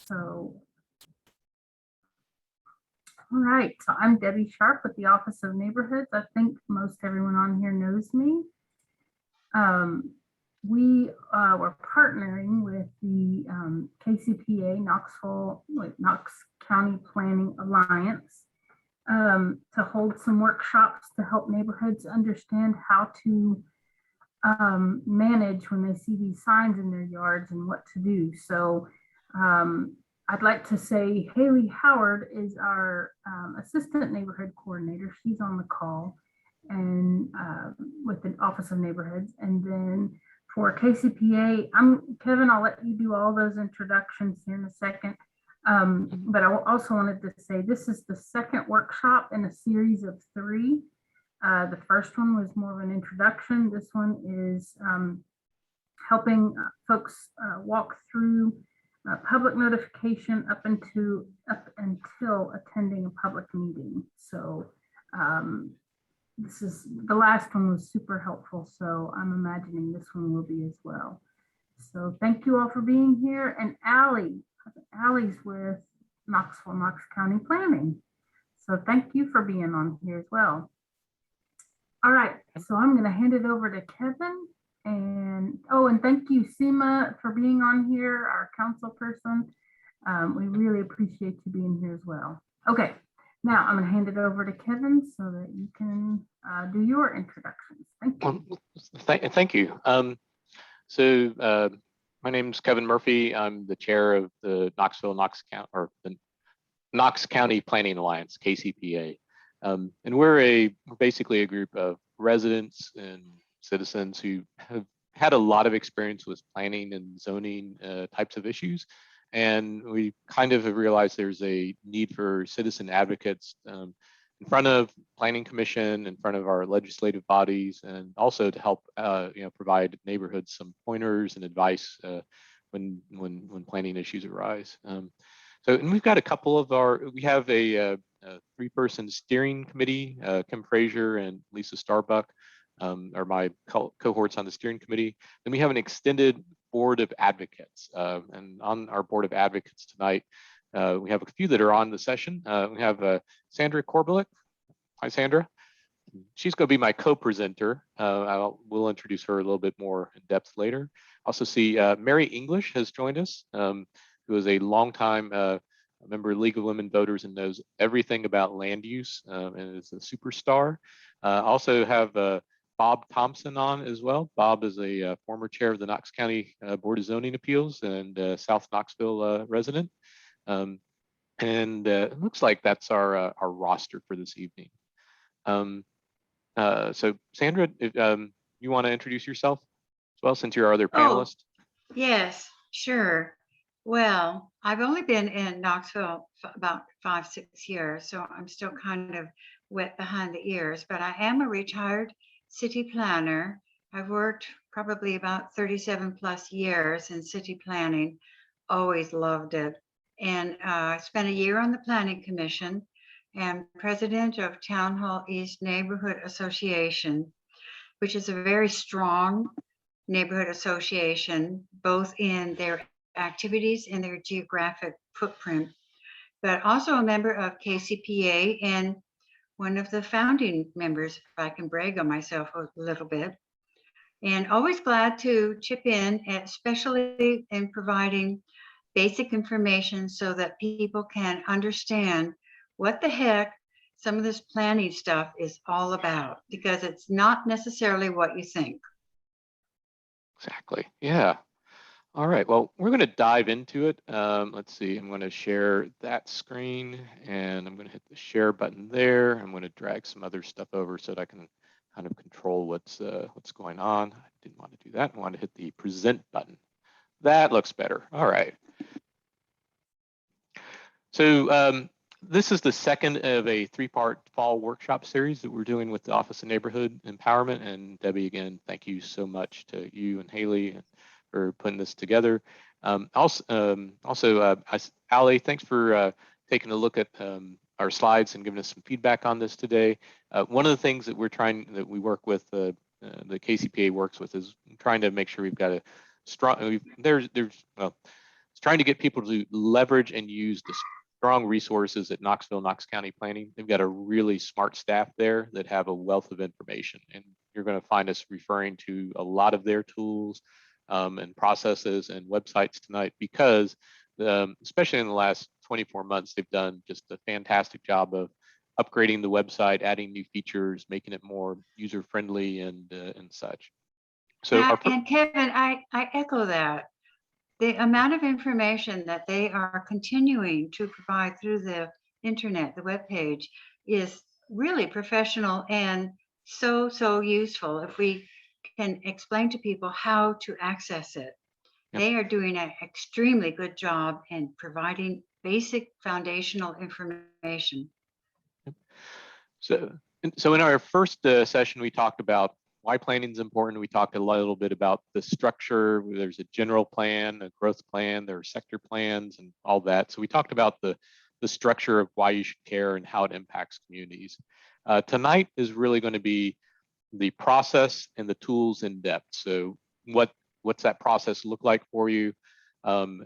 So, all right, so I'm Debbie Sharp with the Office of Neighborhoods. I think most everyone on here knows me. We were partnering with the KCPA, Knox County Planning Alliance, to hold some workshops to help neighborhoods understand how to manage when they see these signs in their yards and what to do. So I'd like to say Haley Howard is our assistant neighborhood coordinator. She's on the call and with the Office of Neighborhoods. And then for KCPA, Kevin, I'll let you do all those introductions here in a second. But I also wanted to say this is the second workshop in a series of 3. The first one was more of an introduction. This one is helping folks walk through public notification up until attending a public meeting. So this is the last one was super helpful. So I'm imagining this one will be as well. So thank you all for being here. And Allie's with Knoxville, Knox County Planning. So thank you for being on here as well. All right, so I'm going to hand it over to Kevin. And thank you, Seema, for being on here, our council person. We really appreciate you being here as well. Okay, now I'm going to hand it over to Kevin so that you can do your introductions. Thank you. Thank you. My name is Kevin Murphy. I'm the chair of the the Knox County Planning Alliance, KCPA. And we're basically a group of residents and citizens who have had a lot of experience with planning and zoning types of issues. And we kind of have realized there's a need for citizen advocates in front of Planning Commission, in front of our legislative bodies, and also to help provide neighborhoods some pointers and advice when planning issues arise. And we've got a couple of we have a 3-person steering committee. Kim Frazier and Lisa Starbuck are my cohorts on the steering committee. Then we have an extended board of advocates. And on our board of advocates tonight, we have a few that are on the session. We have Sandra Korbelik. Hi, Sandra. She's going to be my co-presenter. We'll introduce her a little bit more in depth later. Also see Mary English has joined us, who is a longtime member of League of Women Voters and knows everything about land use and is a superstar. Also have Bob Thompson on as well. Bob is a former chair of the Knox County Board of Zoning Appeals and South Knoxville resident. It looks like that's our roster for this evening. So Sandra, if you want to introduce yourself as well, since you're our other panelist? Yes, sure. Well, I've only been in Knoxville for about 5-6 years, so I'm still kind of wet behind the ears, but I am a retired city planner. I've worked probably about 37 plus years in city planning, always loved it. And I spent a year on the Planning Commission and president of Town Hall East Neighborhood Association, which is a very strong neighborhood association, both in their activities and their geographic footprint, but also a member of KCPA and one of the founding members, if I can brag on myself a little bit. And always glad to chip in, especially in providing basic information so that people can understand what the heck some of this planning stuff is all about, because it's not necessarily what you think. Exactly. Yeah. All right. Well, we're going to dive into it. Let's see. I'm going to share that screen and I'm going to hit the share button there. I'm going to drag some other stuff over so that I can kind of control what's going on. I didn't want to do that. I want to hit the present button. That looks better. All right. So this is the second of a 3-part fall workshop series that we're doing with the Office of Neighborhood Empowerment. And Debbie, again, thank you so much to you and Haley for putting this together. Ali, thanks for taking a look at our slides and giving us some feedback on this today. One of the things that we work with, the KCPA works with, is trying to make sure we've got a strong, trying to get people to leverage and use the strong resources at Knoxville, Knox County Planning. They've got a really smart staff there that have a wealth of information, and you're going to find us referring to a lot of their tools and processes and websites tonight, because especially in the last 24 months, they've done just a fantastic job of upgrading the website, adding new features, making it more user-friendly and such. So, Yeah, and Kevin, I echo that. The amount of information that they are continuing to provide through the internet, the webpage, is really professional and so useful if we can explain to people how to access it. Yep. They are doing an extremely good job in providing basic foundational information. So in our first session, we talked about why planning is important. We talked a little bit about the structure. There's a general plan, a growth plan, there are sector plans and all that. So we talked about the structure of why you should care and how it impacts communities. Tonight is really going to be the process and the tools in depth. So what's that process look like for you? What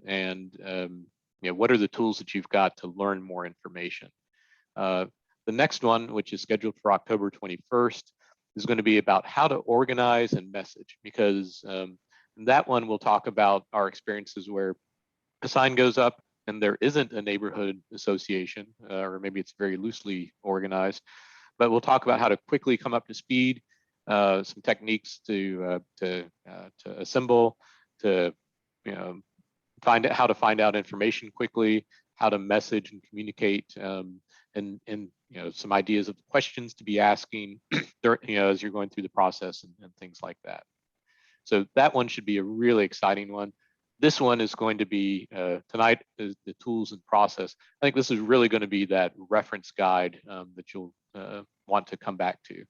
are the tools that you've got to learn more information? The next one, which is scheduled for October 21st, is going to be about how to organize and message, because in that one we'll talk about our experiences where a sign goes up and there isn't a neighborhood association, or maybe it's very loosely organized, but we'll talk about how to quickly come up to speed, some techniques to assemble, to find out how to find out information quickly, how to message and communicate, and some ideas of questions to be asking as you're going through the process and things like that. So that one should be a really exciting one. This one is going to be tonight is the tools and process. I think this is really going to be that reference guide that you'll want to come back to.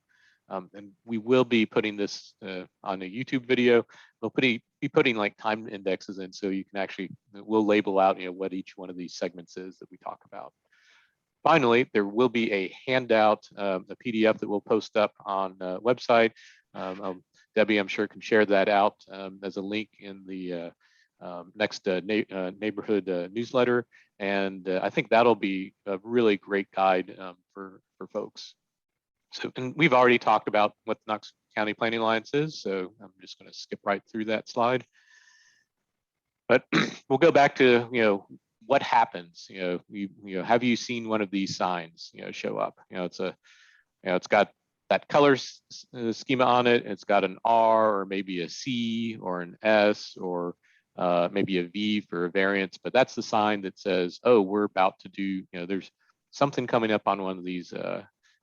And we will be putting this on a YouTube video. We'll be putting like time indexes in, so you can actually, we'll label out what each one of these segments is that we talk about. Finally, there will be a handout, a PDF that we'll post up on the website. Debbie, I'm sure, can share that out as a link in the next neighborhood newsletter. And I think that'll be a really great guide for folks. So, and we've already talked about what the Knox County Planning Alliance is, so I'm just going to skip right through that slide. But we'll go back to, what happens. Have you seen one of these signs, show up? It's got that color schema on it. It's got an R or maybe a C or an S or maybe a V for a variance. But that's the sign that says, oh, we're about to do. There's something coming up on one of these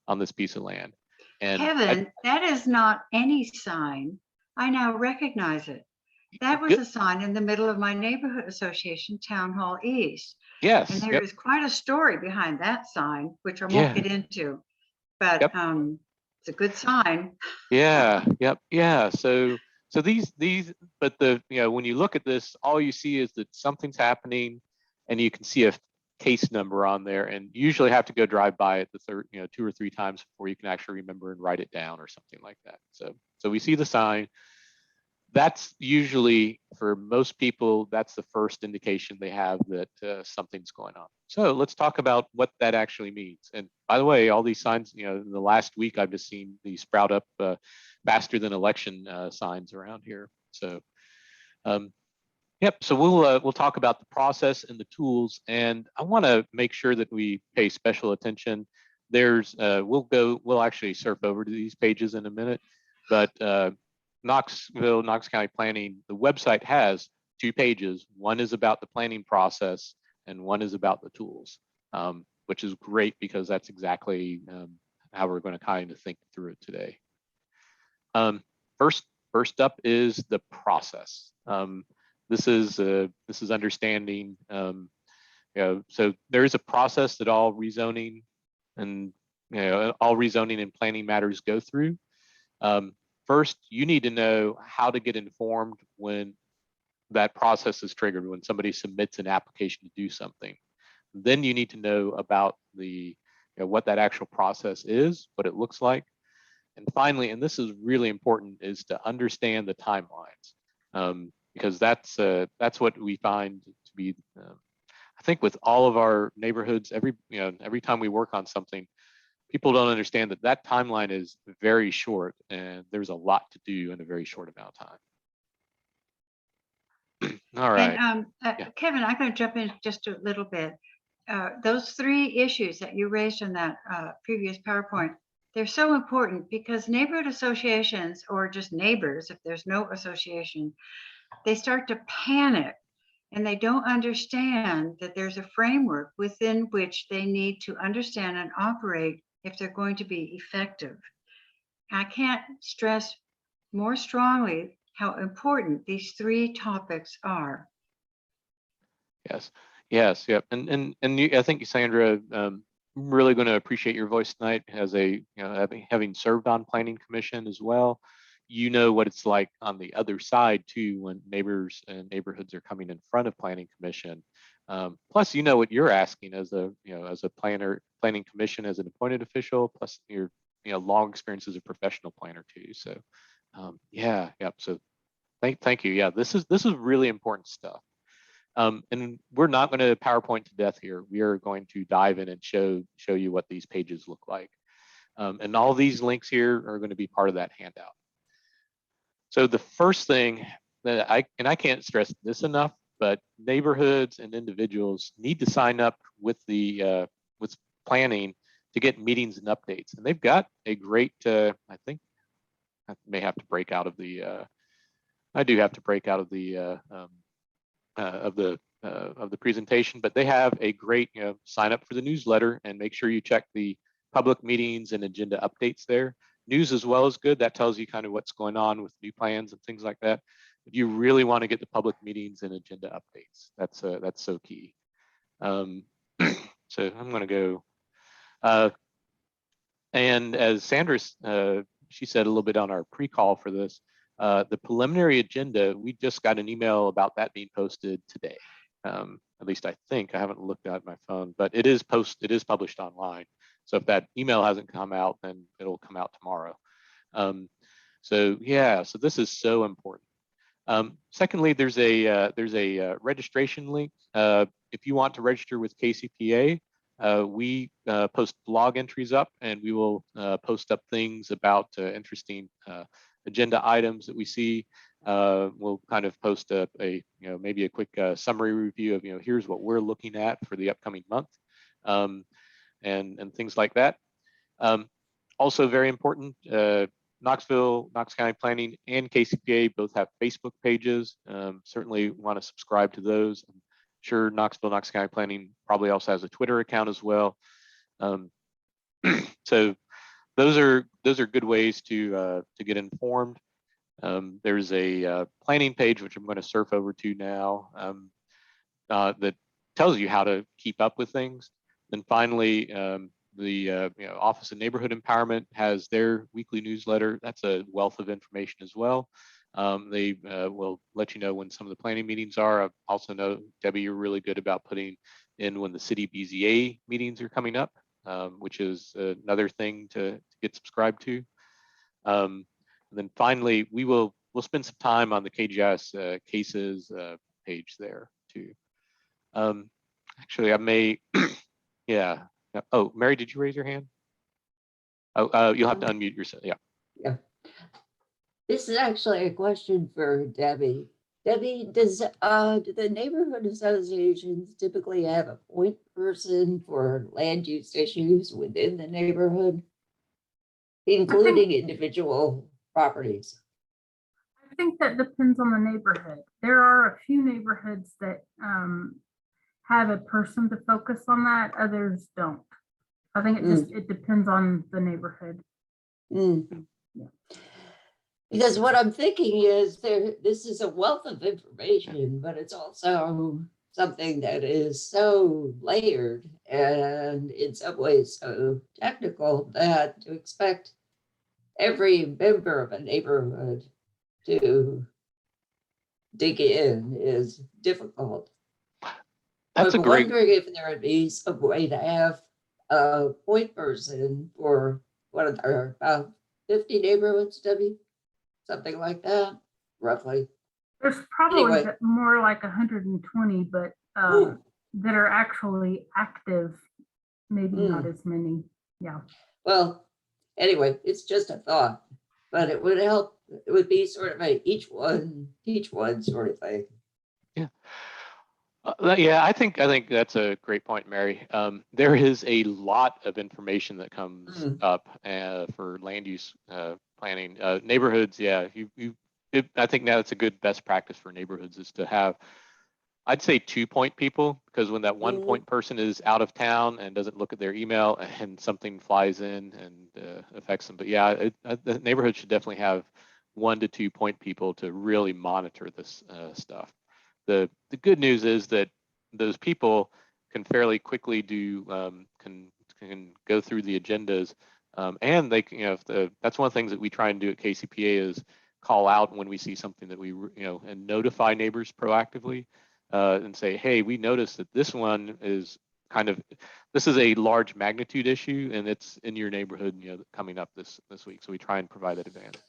on this piece of land. And Kevin, that is not any sign. I now recognize it. That was a sign in the middle of my neighborhood association, Town Hall East. Yes. And there is quite a story behind that sign, which I won't get into, but it's a good sign. Yeah. So these, but when you look at this, all you see is that something's happening, and you can see a case number on there, and you usually have to go drive by it the third, 2 or 3 times before you can actually remember and write it down or something like that. So we see the sign. That's usually, for most people, that's the first indication they have that something's going on. So let's talk about what that actually means. And by the way, all these signs, in the last week, I've just seen these sprout up faster than election signs around here. So, so we'll talk about the process and the tools. And I want to make sure that we pay special attention. There's, we'll actually surf over to these pages in a minute, but Knoxville, Knox County Planning, the website has 2 pages. One is about the planning process and one is about the tools, which is great because that's exactly how we're going to kind of think through it today. First up is the process. This is understanding, so there is a process that all rezoning and planning matters go through. First, you need to know how to get informed when that process is triggered, when somebody submits an application to do something. Then you need to know about the, what that actual process is, what it looks like. And finally, and this is really important, is to understand the timelines, because that's what we find to to be, I think with all of our neighborhoods, every time we work on something, people don't understand that that timeline is very short and there's a lot to do in a very short amount of time. All right. And Yeah. Kevin, I'm going to jump in just a little bit. Those three issues that you raised in that previous PowerPoint, they're so important because neighborhood associations, or just neighbors, if there's no association, they start to panic and they don't understand that there's a framework within which they need to understand and operate if they're going to be effective. I can't stress more strongly how important these three topics are. Yes, yep. And I think, Sandra, I'm really going to appreciate your voice tonight as a, having served on Planning Commission as well. You know what it's like on the other side too, when neighbors and neighborhoods are coming in front of Planning Commission. Plus, you know what you're asking as a, as a Planning Commission, as an appointed official, plus your, long experience as a professional planner too. So, So thank you. Yeah, this is really important stuff. And we're not going to PowerPoint to death here. We are going to dive in and show you what these pages look like. And all these links here are going to be part of that handout. So the first thing that I can't stress this enough, but neighborhoods and individuals need to sign up with the with planning to get meetings and updates. And they've got a great, I think I may have to break out of the, I do have to break out of the presentation, but they have a great, sign up for the newsletter and make sure you check the public meetings and agenda updates there. News as well is good. That tells you kind of what's going on with new plans and things like that. If you really want to get the public meetings and agenda updates, that's so key. So I'm going to go, and as Sandra, she said a little bit on our pre-call for this, the preliminary agenda, we just got an email about that being posted today. At least I think. I haven't looked at my phone, but it is published online. So if that email hasn't come out, then it'll come out tomorrow. So this is so important. Secondly, there's a registration link. If you want to register with KCPA, we post blog entries up, and we will post up things about interesting agenda items that we see. We'll kind of post maybe a quick summary review of, here's what we're looking at for the upcoming month, and things like that. Also very important, Knoxville, Knox County Planning, and KCPA both have Facebook pages. Certainly want to subscribe to those. I'm sure Knoxville, Knox County Planning probably also has a Twitter account as well. So those are good ways to get informed. There's a planning page, which I'm going to surf over to now, that tells you how to keep up with things. Then finally, the Office of Neighborhood Empowerment has their weekly newsletter. That's a wealth of information as well. They will let you know when some of the planning meetings are. I also know, Debbie, you're really good about putting in when the city BZA meetings are coming up, which is another thing to get subscribed to. And then finally, we'll spend some time on the KGIS cases page there too. Actually, I may, yeah. Oh, Mary, did you raise your hand? Oh, you'll have to unmute yourself. Yeah. Yeah. This is actually a question for Debbie. Debbie, do the neighborhood associations typically have a point person for land use issues within the neighborhood, including individual properties? I think that depends on the neighborhood. There are a few neighborhoods that have a person to focus on that, others don't. I think it depends on the neighborhood. Yeah. Because what I'm thinking is this is a wealth of information, but it's also something that is so layered and in some ways so technical that to expect every member of a neighborhood to dig in is difficult. That's I'm a great. wondering if there would be some way to have a point person for what are there, about 50 neighborhoods, Debbie? Something like that, roughly. There's probably Anyway. more like 120, but that are actually active, maybe not Hmm. as many. Yeah. Well, anyway, it's just a thought, but it would help. It would be sort of a each one sort of thing. Yeah. Yeah, I think that's a great point, Mary. There is a lot of information that comes Mm. up for land use planning. Neighborhoods, yeah, I think now it's a good best practice for neighborhoods is to have, I'd say 2-point people, because when that 1-point person is out of town and doesn't look at their email and something flies in and affects them. But yeah, the neighborhood should definitely have 1 to 2-point people to really monitor this stuff. The good news is that those people can fairly quickly do can go through the agendas, and they can, that's one of the things that we try and do at KCPA is call out when we see something that we and notify neighbors proactively, and say, hey, we noticed that this one is this is a large magnitude issue and it's in your neighborhood, coming up this week. So we try and provide that advance.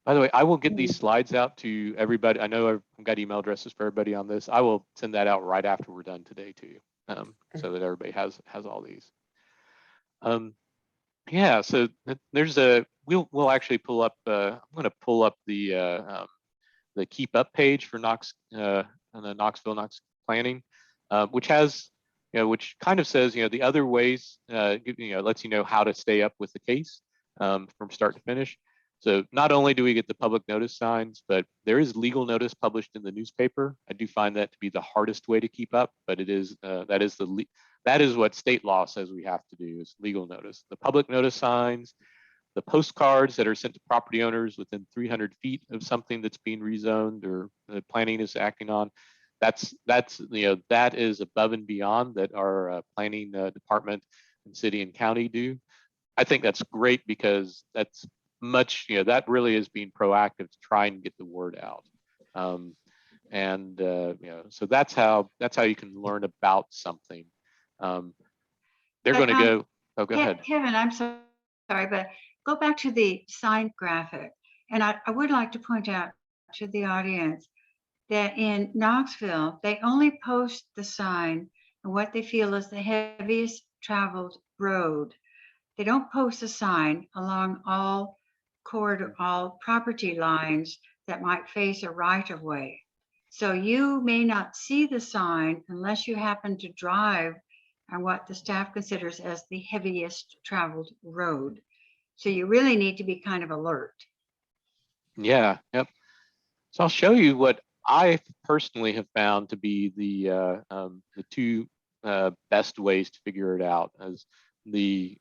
By the way, I will get these slides out to everybody. I know I've got email addresses for everybody on this. I will send that out right after we're done today to you, so that everybody has all these. Yeah, so there's we'll actually pull up. I'm going to pull up the Keep Up page for on the Knox Planning, which has which kind of says the other ways, lets you know how to stay up with the case from start to finish. So not only do we get the public notice signs, but there is legal notice published in the newspaper. I do find that to be the hardest way to keep up, but it is that is what state law says we have to do, is legal notice. The public notice signs, the postcards that are sent to property owners within 300 feet of something that's being rezoned or the planning is acting on. That is above and beyond that our planning department and city and county do. I think that's great because that's much, that really is being proactive to try and get the word out. So that's how you can learn about something. They're going to go. Oh, go ahead. Kevin, I'm sorry, but go back to the sign graphic. And I would like to point out to the audience that in Knoxville, they only post the sign and what they feel is the heaviest traveled road. They don't post a sign along all property lines that might face a right of way. So you may not see the sign unless you happen to drive on what the staff considers as the heaviest traveled road. So you really need to be kind of alert. Yeah, yep. So I'll show you what I personally have found to be the two best ways to figure it out. As the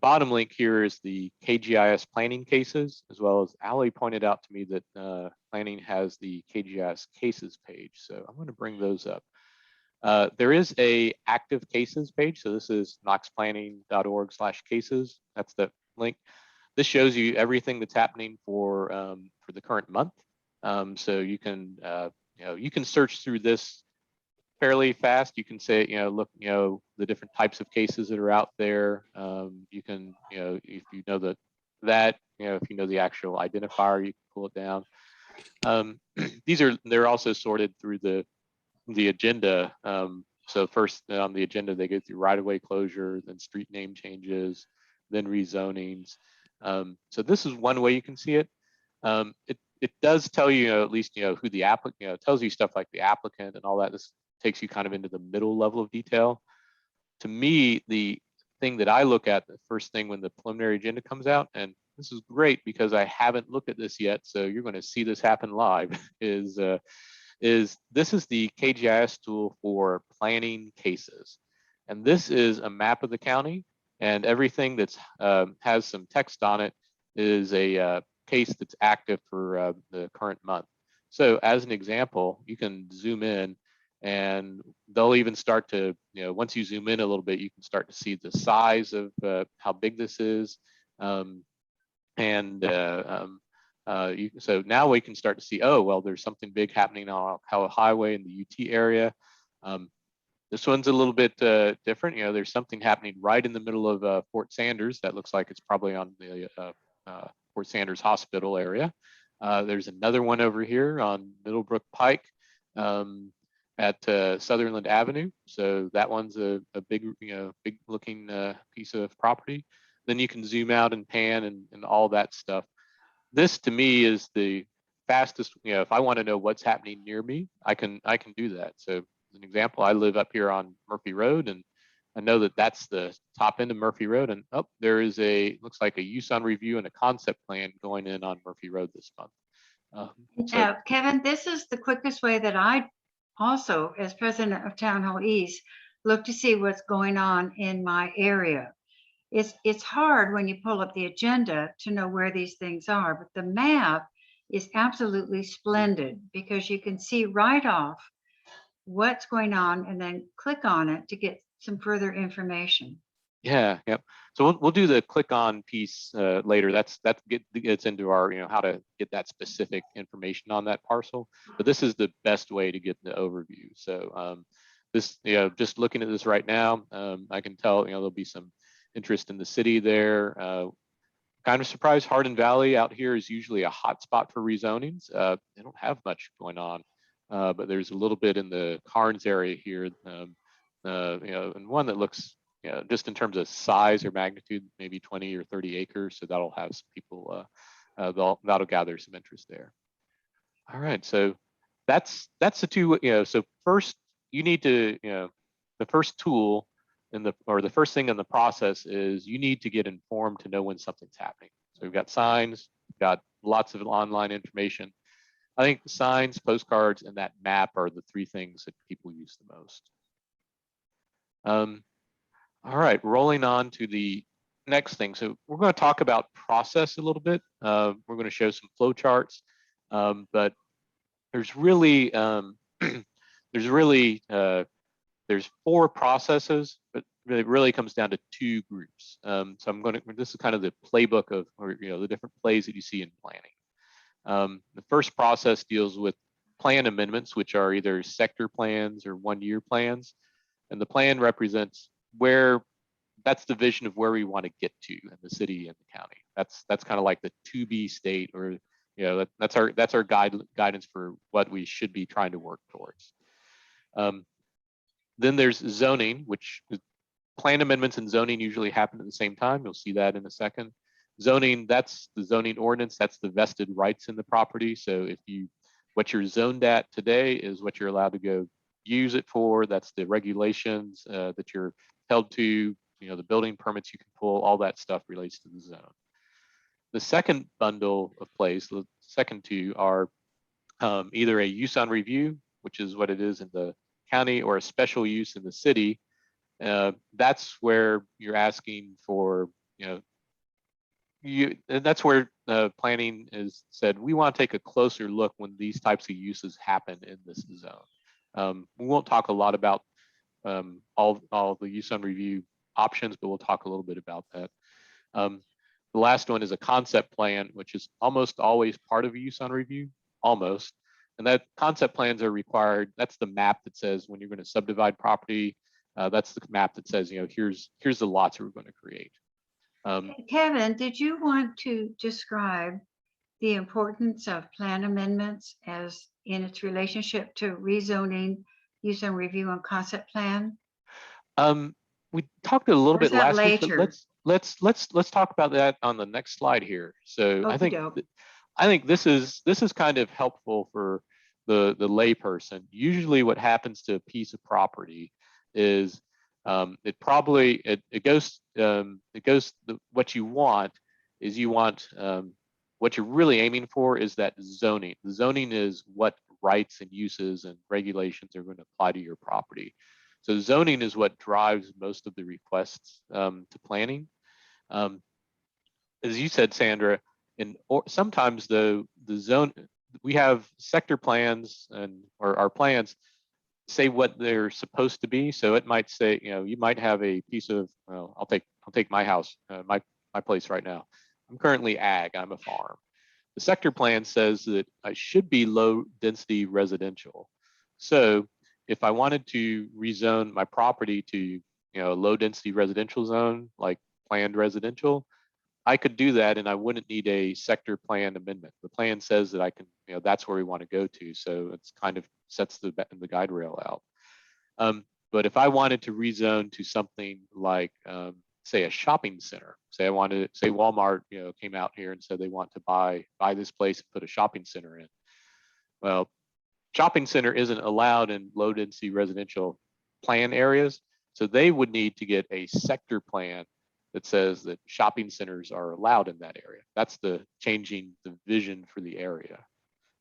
bottom link here is the KGIS planning cases, as well as Allie pointed out to me that planning has the KGIS cases page. So I'm going to bring those up. There is a active cases page. So this is knoxplanning.org/cases. That's the link. This shows you everything that's happening for the current month. So you can you can search through this fairly fast. You can say look the different types of cases that are out there. You can if you know if you know the actual identifier, you can pull it down. They're also sorted through the agenda. So first on the agenda, they go through right-of-way closure, then street name changes, then rezonings. So this is one way you can see it. It does tell you, at least who the applicant, it tells you stuff like the applicant and all that. This takes you kind of into the middle level of detail. To me, the thing that I look at the first thing when the preliminary agenda comes out, and this is great because I haven't looked at this yet, so you're going to see this happen live, is this is the KGIS tool for planning cases. And this is a map of the county, and everything that's has some text on it is a case that's active for the current month. So as an example, you can zoom in and they'll even start to, once you zoom in a little bit, you can start to see the size of how big this is. So now we can start to see, oh, well, there's something big happening on Alcoa Highway in the UT area. This one's a little bit different. There's something happening right in the middle of Fort Sanders. That looks like it's probably on the Fort Sanders Hospital area. There's another one over here on Middlebrook Pike. at Sutherland Avenue. So that one's a big, big looking piece of property. Then you can zoom out and pan and all that stuff. This to me is the fastest, if I want to know what's happening near me, I can do that. So as an example, I live up here on Murphy Road, and I know that that's the top end of Murphy Road, and there is looks like a use on review and a concept plan going in on Murphy Road this month. Kevin, this is the quickest way that I also, as president of Town Hall East, look to see what's going on in my area. It's hard when you pull up the agenda to know where these things are, but the map is absolutely splendid because you can see right off what's going on and then click on it to get some further information. Yeah, yep. So we'll do the click on piece later. That gets into our, how to get that specific information on that parcel. But this is the best way to get the overview. So this, just looking at this right now, I can tell, there'll be some interest in the city there. Kind of surprised Hardin Valley out here is usually a hot spot for rezonings. They don't have much going on, but there's a little bit in the Carnes area here, and one that looks, just in terms of size or magnitude, maybe 20 or 30 acres. So that'll have some people, that'll gather some interest there. All right, so that's the two, so first you need to, the first tool the first thing in the process is you need to get informed to know when something's happening. So we've got signs, we've got lots of online information. I think the signs, postcards, and that map are the three things that people use the most. All right, rolling on to the next thing. So we're going to talk about process a little bit. We're going to show some flow charts, but there's really there's four processes, but it really comes down to two groups. So this is kind of the playbook of, the different plays that you see in planning. The first process deals with plan amendments, which are either sector plans or 1-year plans. And the plan represents that's the vision of where we want to get to in the city and the county. That's kind of like the to-be state, or that's our guidance for what we should be trying to work towards. Then there's zoning, which plan amendments and zoning usually happen at the same time. You'll see that in a second. Zoning, that's the zoning ordinance. That's the vested rights in the property. So what you're zoned at today is what you're allowed to go use it for. That's the regulations that you're held to, the building permits you can pull, all that stuff relates to the zone. The second bundle of plays, the second two are either a use on review, which is what it is in the county, or a special use in the city. That's where you're asking for, that's where planning is said, we want to take a closer look when these types of uses happen in this zone. We won't talk a lot about all the use on review options, but we'll talk a little bit about that. The last one is a concept plan, which is almost always part of a use on review, almost. And that concept plans are required. That's the map that says when you're going to subdivide property, that's the map that says, here's the lots we're going to create. Kevin, did you want to describe the importance of plan amendments as in its relationship to rezoning, use and review, and concept plan? We talked a little bit last week, but let's talk about that on the next slide here. So I think this is kind of helpful for the layperson. Usually what happens to a piece of property is what you want what you're really aiming for is that zoning. The zoning is what rights and uses and regulations are going to apply to your property. So zoning is what drives most of the requests to planning. As you said, Sandra, sometimes the zone, we have sector plans or our plans say what they're supposed to be. So it might say, you might have a piece of, I'll take my house, my place right now. I'm currently ag, I'm a farm. The sector plan says that I should be low density residential. So if I wanted to rezone my property to, a low density residential zone, like planned residential, I could do that and I wouldn't need a sector plan amendment. The plan says that I can, that's where we want to go to. So it's kind of sets the guide rail out. But if I wanted to rezone to something like, say, a shopping center, say I wanted, say Walmart, came out here and said they want to buy this place and put a shopping center in. Well, shopping center isn't allowed in low density residential plan areas. So they would need to get a sector plan that says that shopping centers are allowed in that area. That's the changing the vision for the area.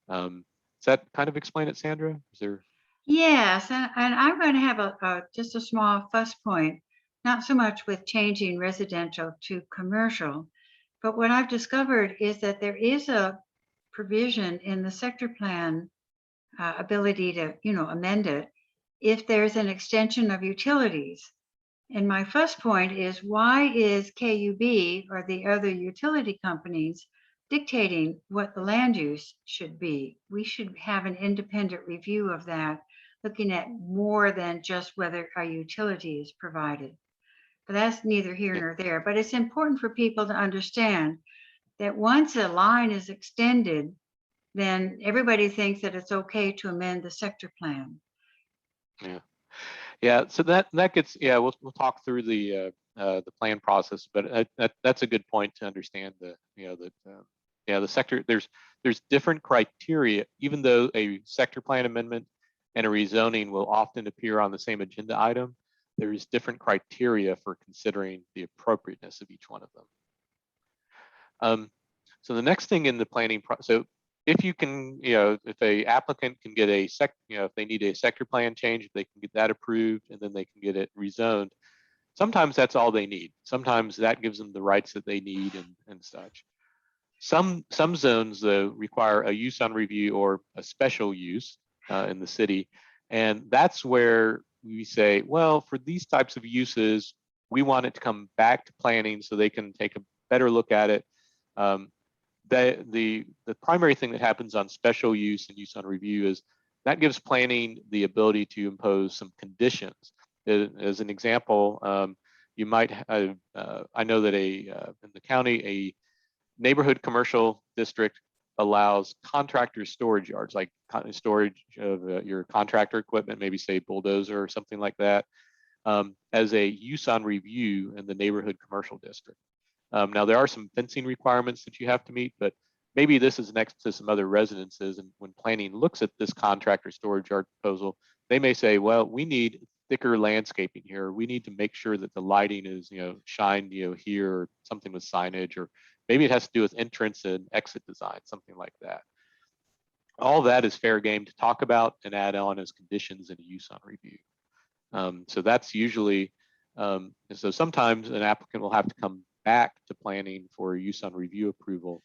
Does that kind of explain it, Sandra? Is there? Yes, and I'm going to have just a small fuss point, not so much with changing residential to commercial, but what I've discovered is that there is a provision in the sector plan ability to, amend it if there's an extension of utilities. And my first point is, why is KUB or the other utility companies dictating what the land use should be? We should have an independent review of that, looking at more than just whether a utility is provided. But that's neither here nor there. But it's important for people to understand that once a line is extended, then everybody thinks that it's okay to amend the sector plan. Yeah. So that gets, we'll talk through the plan process, but that's a good point to understand the sector. There's different criteria, even though a sector plan amendment and a rezoning will often appear on the same agenda item. There's different criteria for considering the appropriateness of each one of them. So the next thing in the planning process, so if you can, if a applicant can get a if they need a sector plan change, if they can get that approved and then they can get it rezoned, sometimes that's all they need. Sometimes that gives them the rights that they need and such. Some zones though require a use on review or a special use in the city. And that's where we say, well, for these types of uses, we want it to come back to planning so they can take a better look at it. The primary thing that happens on special use and use on review is that gives planning the ability to impose some conditions. As an example, you might have, I know that in the county, a neighborhood commercial district allows contractor storage yards, like storage of your contractor equipment, maybe say bulldozer or something like that, as a use on review in the neighborhood commercial district. Now there are some fencing requirements that you have to meet, but maybe this is next to some other residences. And when planning looks at this contractor storage yard proposal, they may say, well, we need thicker landscaping here. We need to make sure that the lighting is, shined, here, or something with signage, or maybe it has to do with entrance and exit design, something like that. All that is fair game to talk about and add on as conditions in a use on review. So that's usually, so sometimes an applicant will have to come back to planning for use on review approval.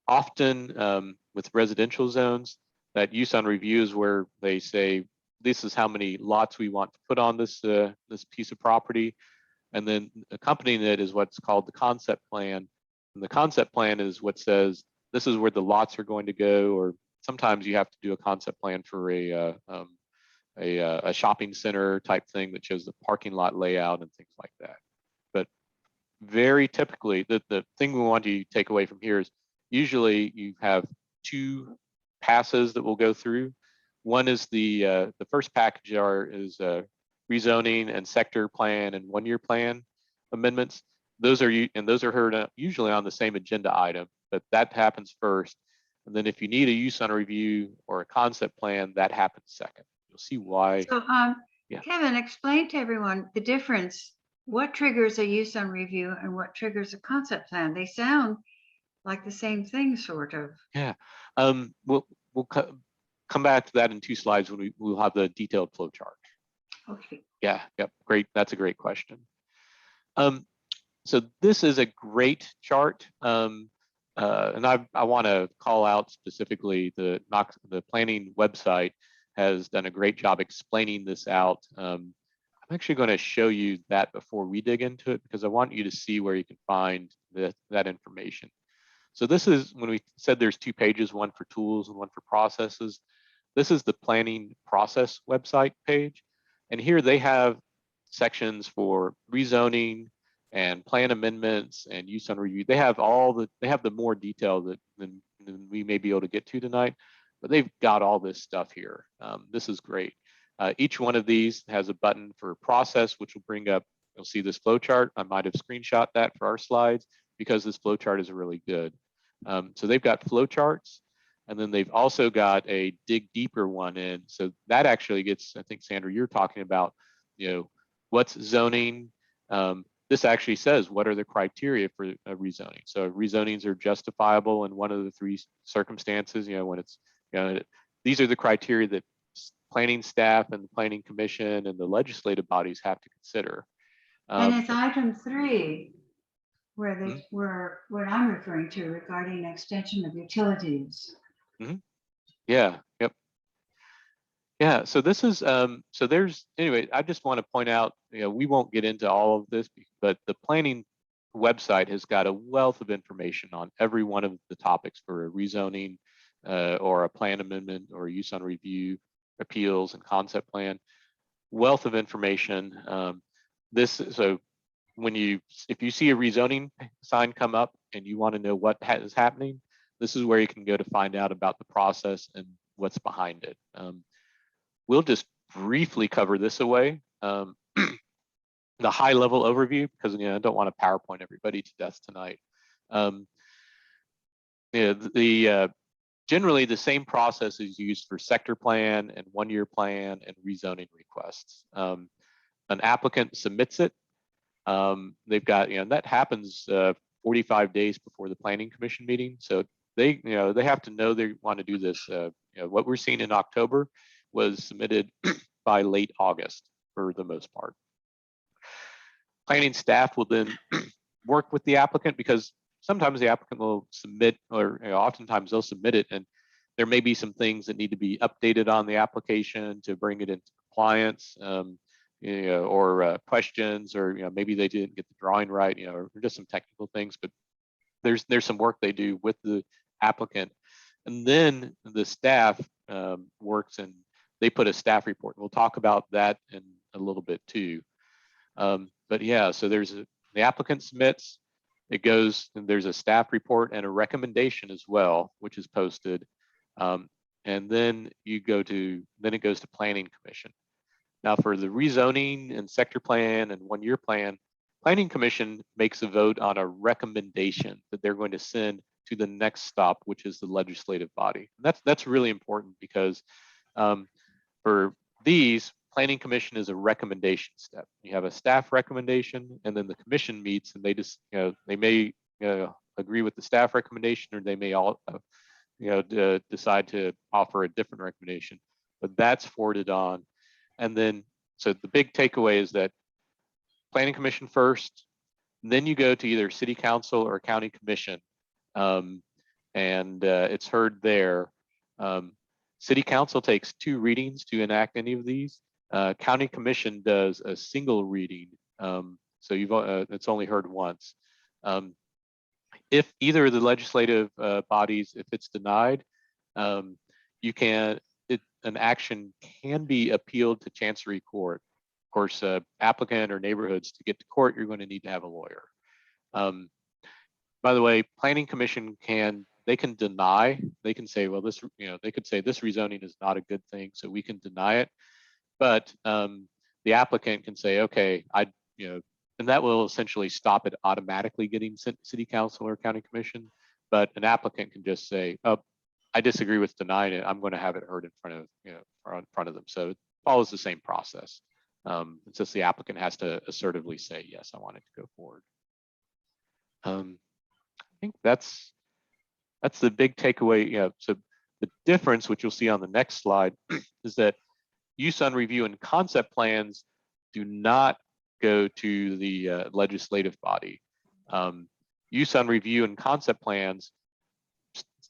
Often with residential zones, that use on review is where they say, this is how many lots we want to put on this piece of property. And then accompanying it is what's called the concept plan. And the concept plan is what says, this is where the lots are going to go, or sometimes you have to do a concept plan for a shopping center type thing that shows the parking lot layout and things like that. But very typically, the thing we want to take away from here is usually you have two passes that we'll go through. One is the first package is rezoning and sector plan and 1-year plan amendments. Those are heard usually on the same agenda item, but that happens first. And then if you need a use on review or a concept plan, that happens second. You'll see why. So, Kevin, explain to everyone the difference. What triggers a use on review and what triggers a concept plan? They sound like the same thing, sort of. Yeah, we'll come back to that in 2 slides when we'll have the detailed flow chart. Okay. Yeah, yep, great. That's a great question. So this is a great chart. And I want to call out specifically the planning website has done a great job explaining this out. I'm actually going to show you that before we dig into it, because I want you to see where you can find that information. So this is when we said there's 2 pages, one for tools and one for processes. This is the planning process website page. And here they have sections for rezoning, and plan amendments and use on review. They have the more detail than we may be able to get to tonight, but they've got all this stuff here. This is great. Each one of these has a button for process, which will bring up, you'll see this flow chart. I might have screenshot that for our slides because this flow chart is really good. So they've got flow charts, and then they've also got a dig deeper one in. So that actually gets, I think, Sandra, you're talking about, what's zoning. This actually says what are the criteria for rezoning. So rezonings are justifiable in one of the three circumstances. When it's, these are the criteria that planning staff and the planning commission and the legislative bodies have to consider. And it's item 3 where they were what I'm referring to regarding extension of utilities. Yeah. Yep. Yeah. So this is so there's, anyway, I just want to point out, we won't get into all of this, but the planning website has got a wealth of information on every one of the topics for a rezoning or a plan amendment or use on review, appeals and concept plan. Wealth of information. So if you see a rezoning sign come up and you want to know what is happening, this is where you can go to find out about the process and what's behind it. We'll just briefly cover this away, the high level overview, because I don't want to PowerPoint everybody to death tonight. Generally the same process is used for sector plan and 1-year plan and rezoning requests. An applicant submits it. They've got, that happens 45 days before the planning commission meeting. So they have to know they want to do this. What we're seeing in October was submitted by late August for the most part. Planning staff will then work with the applicant, because sometimes the applicant will submit, or oftentimes they'll submit it, and there may be some things that need to be updated on the application to bring it into compliance. Or questions, or maybe they didn't get the drawing right, or just some technical things, but there's some work they do with the applicant, and then the staff works and they put a staff report. We'll talk about that in a little bit too. But yeah, so the applicant submits, it goes, and there's a staff report and a recommendation as well, which is posted, and then it goes to planning commission. Now for the rezoning and sector plan and 1-year plan, planning commission makes a vote on a recommendation that they're going to send to the next stop, which is the legislative body. And that's really important, because for these, planning commission is a recommendation step. You have a staff recommendation, and then the commission meets, and they just, they may agree with the staff recommendation, or they may all, decide to offer a different recommendation, but that's forwarded on. And then, so the big takeaway is that planning commission first, then you go to either city council or county commission, and it's heard there. City council takes 2 readings to enact any of these. County commission does a single reading, so it's only heard once. If either of the legislative bodies, if it's denied, an action can be appealed to Chancery Court. Of course, applicant or neighborhoods, to get to court, you're going to need to have a lawyer. By the way, planning commission can deny. They can say, well, they could say this rezoning is not a good thing, so we can deny it. But the applicant can say, okay, and that will essentially stop it automatically getting sent to city council or county commission. But an applicant can just say, oh, I disagree with denying it. I'm going to have it heard in front of them. So it follows the same process. It's just the applicant has to assertively say, yes, I want it to go forward. I think that's the big takeaway. So the difference, which you'll see on the next slide, is that use on review and concept plans do not go to the legislative body. Use on review and concept plans,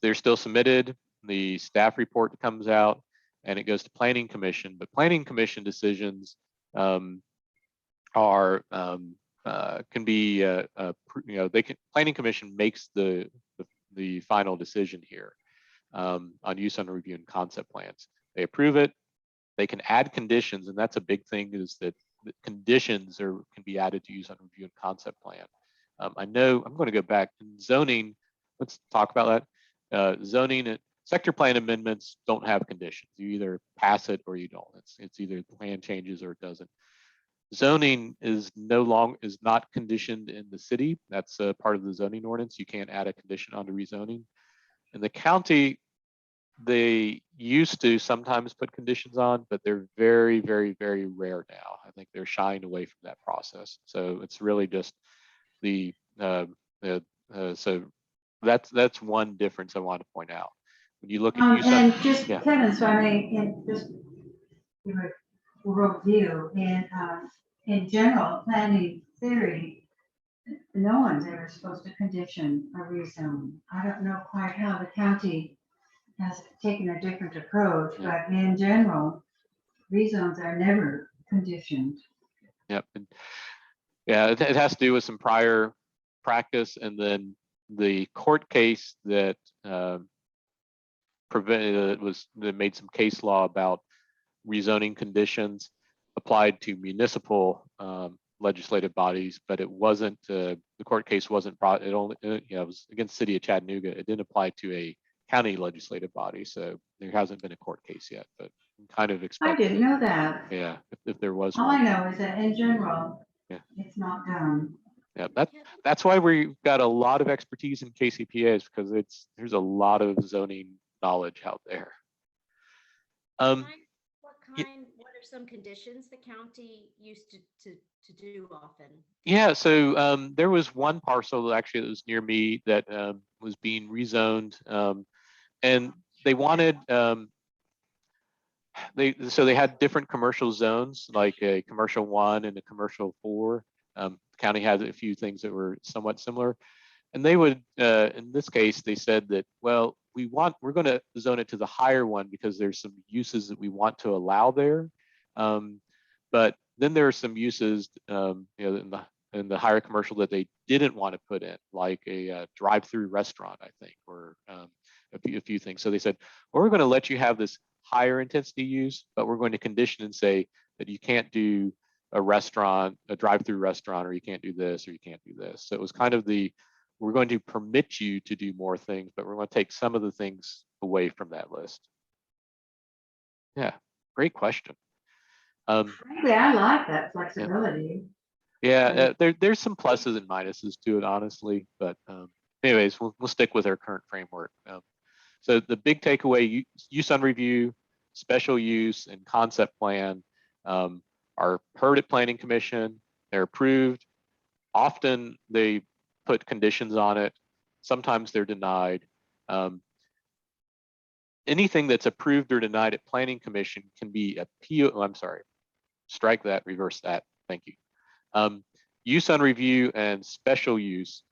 they're still submitted. The staff report comes out and it goes to planning commission, but planning commission decisions planning commission makes the final decision here on use on review and concept plans. They approve it. They can add conditions, and that's a big thing, is that conditions can be added to use on review and concept plan. I know I'm going to go back in zoning. Let's talk about that. Zoning and sector plan amendments don't have conditions. You either pass it or you don't. It's either the plan changes or it doesn't. Zoning is not conditioned in the city. That's a part of the zoning ordinance. You can't add a condition onto rezoning. In the county, they used to sometimes put conditions on, but they're very, very, very rare now. I think they're shying away from that process. So it's really just so that's one difference I want to point out. When you look at And just yeah. Kevin, so I mean, in just world view, in general planning theory, no one's ever supposed to condition a rezone. I don't know quite how the county has taken a different approach, but in general, rezones are never conditioned. Yep. Yeah, it has to do with some prior practice, and then the court case that that made some case law about rezoning conditions applied to municipal legislative bodies, but it wasn't. The court case wasn't brought. It only it was against the city of Chattanooga. It didn't apply to a county legislative body, so there hasn't been a court case yet. But I'm kind of I expecting. didn't know that. Yeah, if there was. All one. I know is that in general, Yeah. it's not done. Yeah, that's why we've got a lot of expertise in KCPAs, because there's a lot of zoning knowledge out there. What are some conditions the county used to do often? Yeah, so there was one parcel actually that was near me that was being rezoned, and they wanted they had different commercial zones, like a commercial 1 and a commercial 4. The county had a few things that were somewhat similar, and they would in this case they said that, well, we're going to zone it to the higher one because there's some uses that we want to allow there, but then there are some uses in the higher commercial that they didn't want to put in, like a drive-through restaurant, I think, or a few things. So they said, well, we're going to let you have this higher intensity use, but we're going to condition and say that you can't do a drive-through restaurant, or you can't do this, or you can't do this. So it was kind of we're going to permit you to do more things, but we're going to take some of the things away from that list. Yeah, great question. Frankly, I like that flexibility. Yeah, there's some pluses and minuses to it, honestly, but anyways, we'll stick with our current framework. So the big takeaway: use on review, special use, and concept plan are heard at Planning Commission. They're approved. Often they put conditions on it. Sometimes they're denied. Anything that's approved or denied at Planning Commission can be appealed. I'm sorry, strike that, reverse that. Thank you. Use on review and special use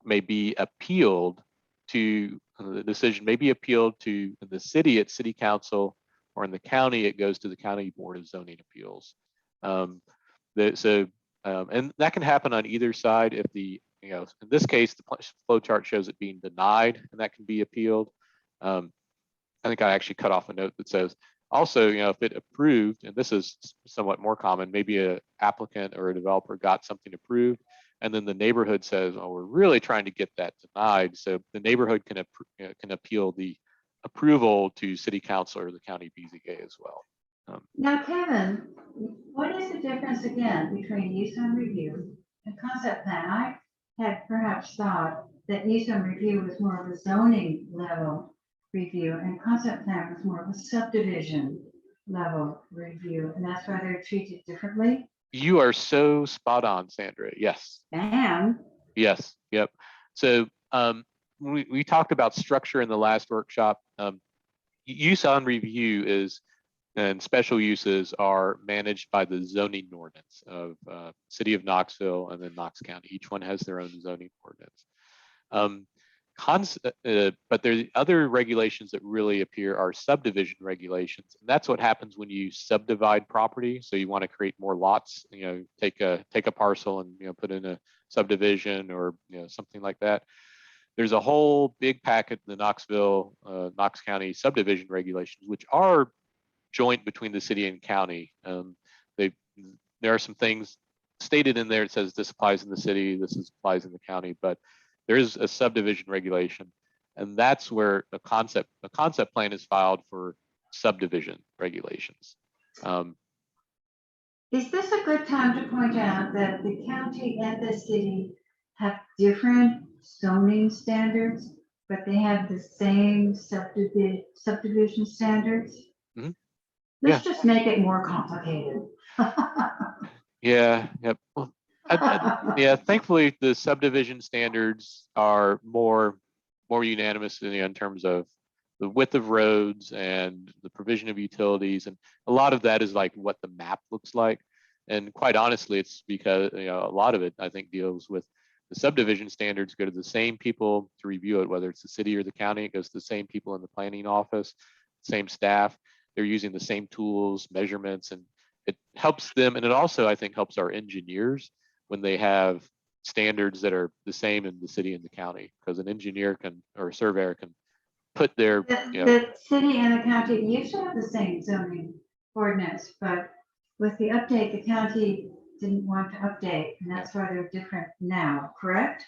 may be appealed to, the decision may be appealed to the city at City Council, or in the county, it goes to the County Board of Zoning Appeals. And that can happen on either side. If in this case, the flow chart shows it being denied, and that can be appealed. I think I actually cut off a note that says, also, if it approved, and this is somewhat more common, maybe an applicant or a developer got something approved, and then the neighborhood says, oh, we're really trying to get that denied. So the neighborhood can appeal the approval to City Council or the County BZA as well. Now, Kevin, what is the difference again between use on review and concept plan? I had perhaps thought that use on review was more of a zoning level review, and concept plan was more of a subdivision level review, and that's why they're treated differently. You are so spot on, Sandra. Yes. And Yes. Yep. So we talked about structure in the last workshop. Use on review and special uses are managed by the zoning ordinance of City of Knoxville and then Knox County. Each one has their own zoning ordinance. But there are other regulations that really appear are subdivision regulations, and that's what happens when you subdivide property. So you want to create more lots, take a parcel and put in a subdivision or something like that. There's a whole big packet in the Knoxville, Knox County subdivision regulations, which are joint between the city and county. there are some things stated in there. It says this applies in the city, applies in the county, but there is a subdivision regulation, and that's where a concept plan is filed for subdivision regulations. Is this a good time to point out that the county and the city have different zoning standards, but they have the same subdivision standards? Mhm. Let's just make it more complicated. Yeah, yep. Well, yeah, thankfully the subdivision standards are more unanimous in terms of the width of roads and the provision of utilities, and a lot of that is like what the map looks like. And quite honestly, it's because a lot of it I think deals with the subdivision standards go to the same people to review it, whether it's the city or the county. It goes to the same people in the planning office, same staff. They're using the same tools, measurements, and it helps them. And it also, I think, helps our engineers when they have standards that are the same in the city and the county, because an engineer can, or a surveyor can put their, The city and the county used to have the same zoning ordinance, but with the update, the county didn't want to update, and that's why they're different now, correct?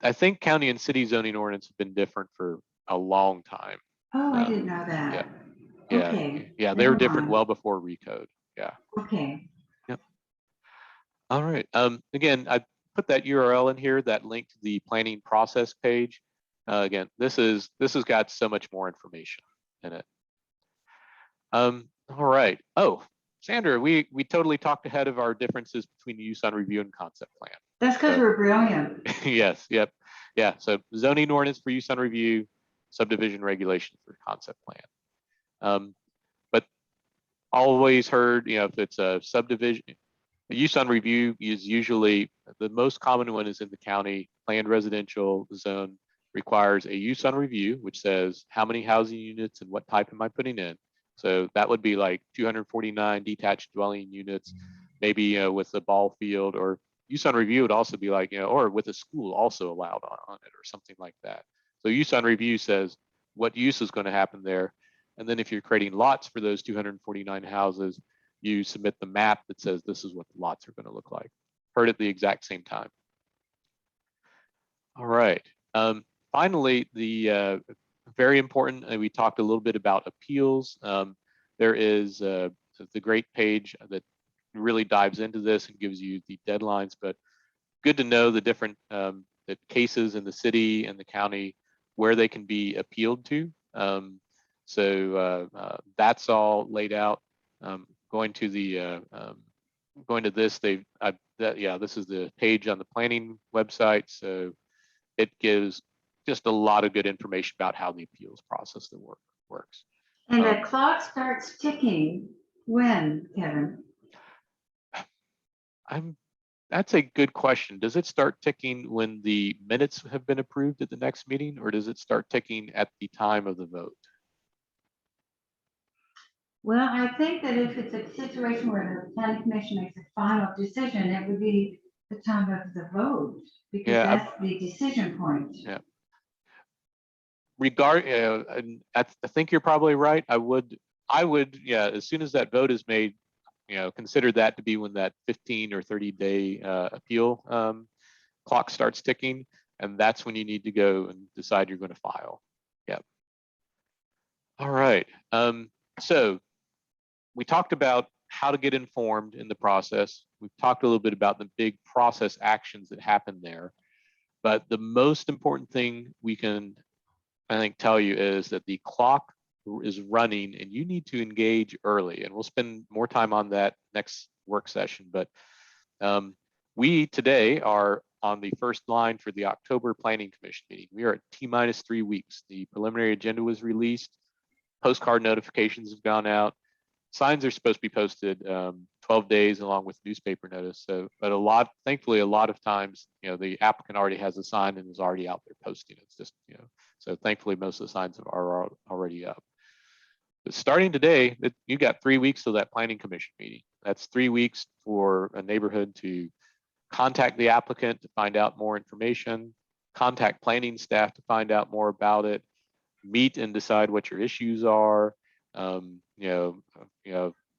I think county and city zoning ordinance have been different for a long time. Oh, I didn't know that. Yeah. Okay. Yeah, they were never different mind. well before recode. Yeah. Okay. All right. Again, I put that URL in here, that link to the planning process page. Again, this has got so much more information in it. All right. Oh, Sandra, we totally talked ahead of our differences between use on review and concept plan. That's because we're brilliant. Yes. Yep. Yeah. So zoning ordinance for use on review, subdivision regulation for concept plan. But always heard, if it's a subdivision, use on review is usually the most common one is in the county planned residential zone requires a use on review, which says how many housing units and what type am I putting in. So that would be like 249 detached dwelling units, maybe with a ball field, or use on review would also be like, or with a school also allowed on it or something like that. So use on review says what use is going to happen there. And then if you're creating lots for those 249 houses, you submit the map that says this is what the lots are going to look like. Heard at the exact same time. All right. Finally, the very important, and we talked a little bit about appeals. There is the great page that really dives into this and gives you the deadlines, but good to know the different the cases in the city and the county where they can be appealed to. So that's all laid out. Going to this, this is the page on the planning website. So it gives just a lot of good information about how the appeals process works. And the clock starts ticking when, Kevin? That's a good question. Does it start ticking when the minutes have been approved at the next meeting, or does it start ticking at the time of the vote? Well, I think that if it's a situation where the planning commission makes a final decision, it would be the time of the vote, because that's the decision point. Yeah. I think you're probably right. I would, as soon as that vote is made, consider that to be when that 15 or 30-day appeal clock starts ticking, and that's when you need to go and decide you're going to file. Yep. All right. So we talked about how to get informed in the process. We've talked a little bit about the big process actions that happen there, but the most important thing we can, I think, tell you is that the clock is running and you need to engage early, and we'll spend more time on that next work session. But we today are on the first line for the October Planning Commission meeting. We are at T-3 weeks. The preliminary agenda was released. Postcard notifications have gone out. Signs are supposed to be posted 12 days along with newspaper notice. So, but thankfully, a lot of times, the applicant already has a sign and is already out there posting. It's just, so thankfully most of the signs are already up. But starting today, you got 3 weeks till that planning commission meeting. That's 3 weeks for a neighborhood to contact the applicant to find out more information, contact planning staff to find out more about it, meet and decide what your issues are,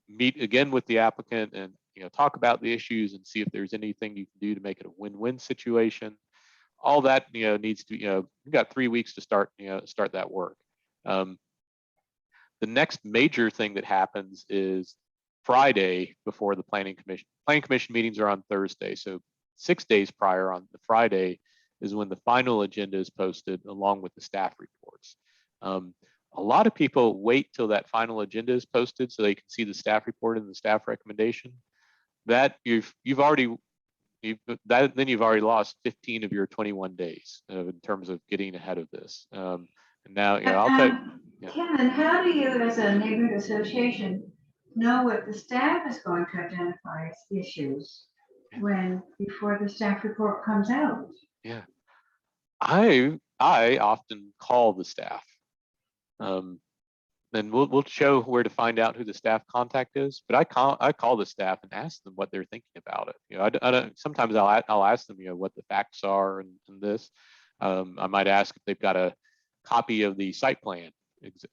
meet again with the applicant and talk about the issues and see if there's anything you can do to make it a win-win situation. All that needs to you've got 3 weeks to start start that work. The next major thing that happens is Friday before the planning commission. Planning commission meetings are on Thursday, so 6 days prior on the Friday is when the final agenda is posted along with the staff reports. A lot of people wait till that final agenda is posted so they can see the staff report and the staff recommendation. That you've already lost 15 of your 21 days in terms of getting ahead of this. And now, I'll tell you. Yeah. Kevin, how do you, as a neighborhood association, know what the staff is going to identify as issues before the staff report comes out? Yeah, I often call the staff. Then we'll show where to find out who the staff contact is. But I call the staff and ask them what they're thinking about it. I don't. Sometimes I'll ask them what the facts are and this. I might ask if they've got a copy of the site plan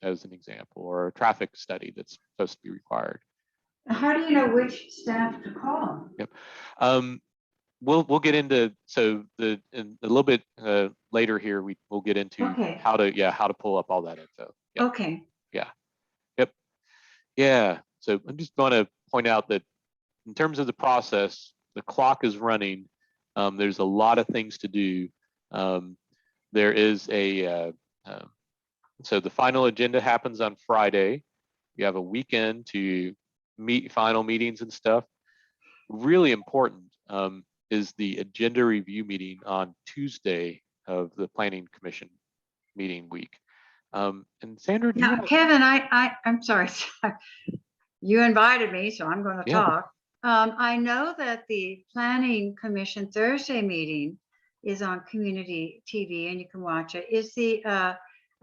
as an example, or a traffic study that's supposed to be required. How do you know which staff to call? Yep. We'll get into in a little bit later here. We'll get into how to pull up all that info. Yep. Okay. Yeah. Yep. Yeah. So I'm just going to point out that in terms of the process, the clock is running. There's a lot of things to do. There is so the final agenda happens on Friday. You have a weekend to meet final meetings and stuff. Really important is the agenda review meeting on Tuesday of the Planning Commission meeting week. And Sandra, Kevin, I'm sorry. You invited me, so I'm going to talk. I know that the Planning Commission Thursday meeting is on community TV and you can watch it. Is the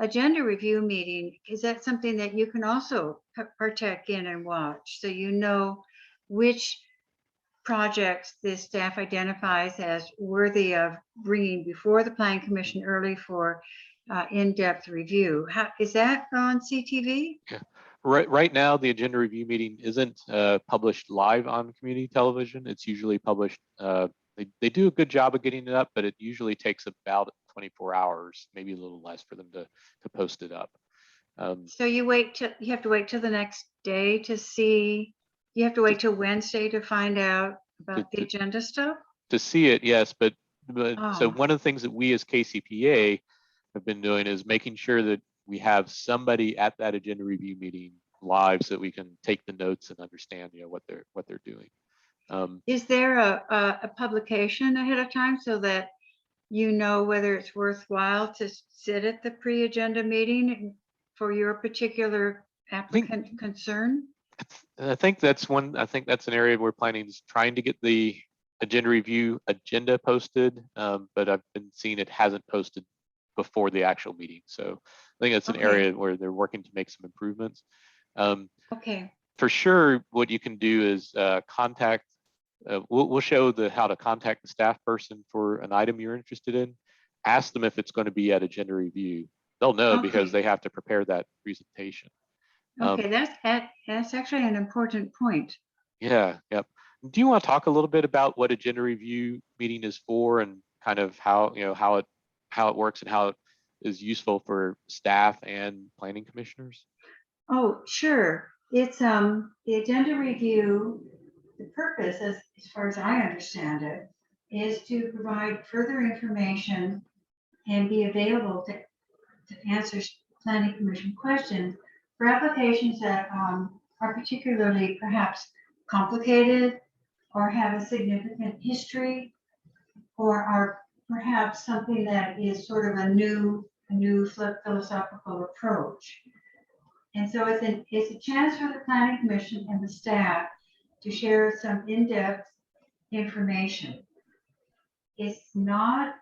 agenda review meeting, is that something that you can also partake in and watch, so you know which projects the staff identifies as worthy of bringing before the Planning Commission early for in-depth review? Is that on CTV? Yeah. Right now, the agenda review meeting isn't published live on community television. It's usually published. They do a good job of getting it up, but it usually takes about 24 hours, maybe a little less, for them to post it up. So you have to wait till the next day to see. You have to wait till Wednesday to find out about the agenda stuff? To see it, yes. But so one of the things that we as KCPA have been doing is making sure that we have somebody at that agenda review meeting live so that we can take the notes and understand what they're doing. Is there a publication ahead of time so that you know whether it's worthwhile to sit at the pre-agenda meeting for your particular applicant concern? I think that's an area where planning is trying to get the agenda review agenda posted, but I've been seeing it hasn't posted before the actual meeting. So I think that's an area where they're working to make some improvements. For sure, what you can do is contact. We'll show how to contact the staff person for an item you're interested in. Ask them if it's going to be at agenda review. They'll know because they have to prepare that presentation. That's actually an important point. Yeah. Yep. Do you want to talk a little bit about what agenda review meeting is for, and kind of how it works and how it is useful for staff and planning commissioners? Oh, sure. It's the agenda review. The purpose, as far as I understand it, is to provide further information and be available to answer planning commission questions for applications that are particularly perhaps complicated or have a significant history, or are perhaps something that is sort of a new philosophical approach. And so it's a chance for the planning commission and the staff to share some in-depth information. It's not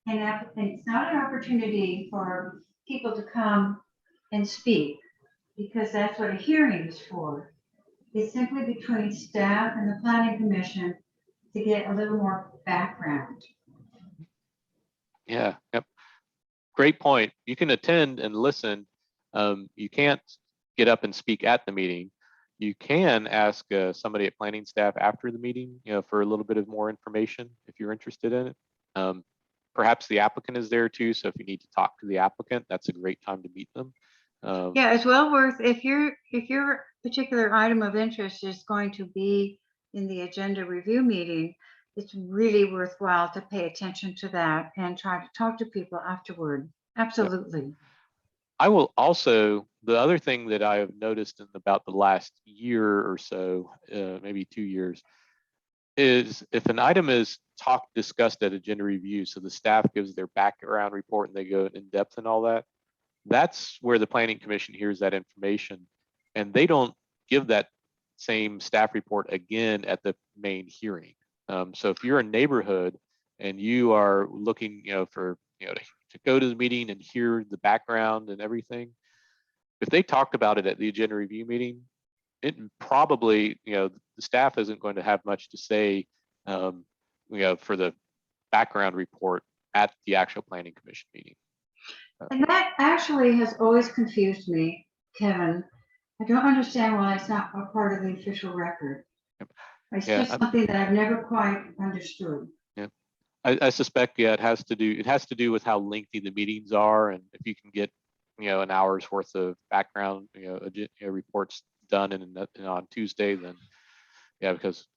an opportunity for people to come and speak, because that's what a hearing is for. It's simply between staff and the planning commission to get a little more background. Yeah, yep. Great point. You can attend and listen. You can't get up and speak at the meeting. You can ask somebody at planning staff after the meeting, for a little bit of more information if you're interested in it. Perhaps the applicant is there too, so if you need to talk to the applicant, that's a great time to meet them. Yeah, it's well worth, if your particular item of interest is going to be in the agenda review meeting, it's really worthwhile to pay attention to that and try to talk to people afterward. Absolutely. I will also, the other thing that I have noticed in about the last year or so, maybe 2 years, is if an item is discussed at agenda review, so the staff gives their background report and they go in depth and all that, that's where the planning commission hears that information, and they don't give that same staff report again at the main hearing. So if you're a neighborhood and you are looking, for, to go to the meeting and hear the background and everything, if they talked about it at the agenda review meeting, it probably, the staff isn't going to have much to say, for the background report at the actual planning commission meeting. And that actually has always confused me, Kevin. I don't understand why it's not a part of the official record. It's Yeah, just something that I've never quite understood. Yeah, I suspect, it has to do with how lengthy the meetings are, and if you can get, an hour's worth of background, reports done on Tuesday, then yeah, because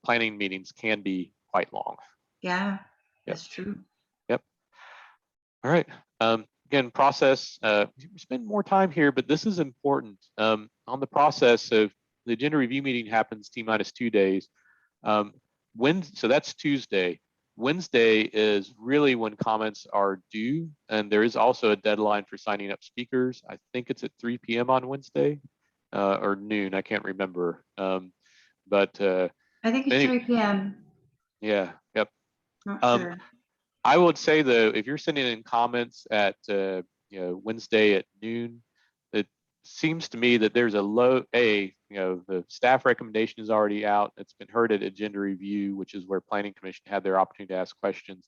planning meetings can be quite long. Yeah, that's true. Yep. All right. Again, process. We spend more time here, but this is important. On the process of the agenda review meeting happens T-minus 2 days. So that's Tuesday. Wednesday is really when comments are due, and there is also a deadline for signing up speakers. I think it's at 3 p.m. on Wednesday, or noon. I can't remember. But I think it's 3 p.m. Yeah. Yep. Not sure. I would say though, if you're sending in comments at Wednesday at noon, it seems to me that there's the staff recommendation is already out. It's been heard at agenda review, which is where planning commission had their opportunity to ask questions.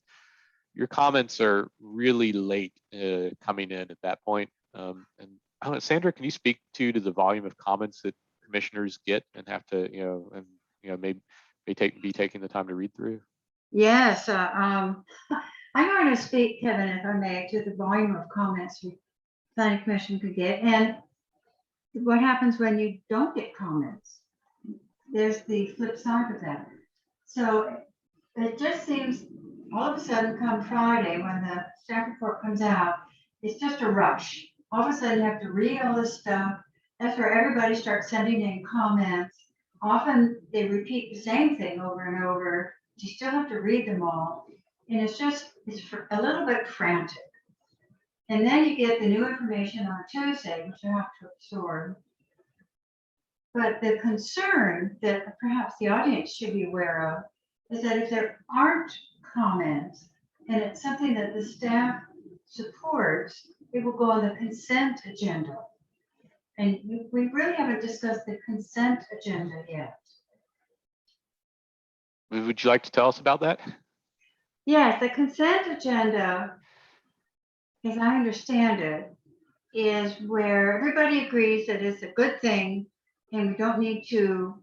Your comments are really late coming in at that point. And I don't know, Sandra, can you speak to the volume of comments that commissioners get and have to, maybe be taking the time to read through? Yes, I'm going to speak, Kevin, if I may, to the volume of comments the planning commission could get, and what happens when you don't get comments. There's the flip side of that. So it just seems all of a sudden come Friday when the staff report comes out, it's just a rush. All of a sudden you have to read all this stuff. That's where everybody starts sending in comments. Often they repeat the same thing over and over. You still have to read them all. And it's a little bit frantic. And then you get the new information on Tuesday, which you have to absorb. But the concern that perhaps the audience should be aware of is that if there aren't comments and it's something that the staff supports, it will go on the consent agenda. And we really haven't discussed the consent agenda yet. Would you like to tell us about that? Yes, the consent agenda, as I understand it, is where everybody agrees that it's a good thing and we don't need to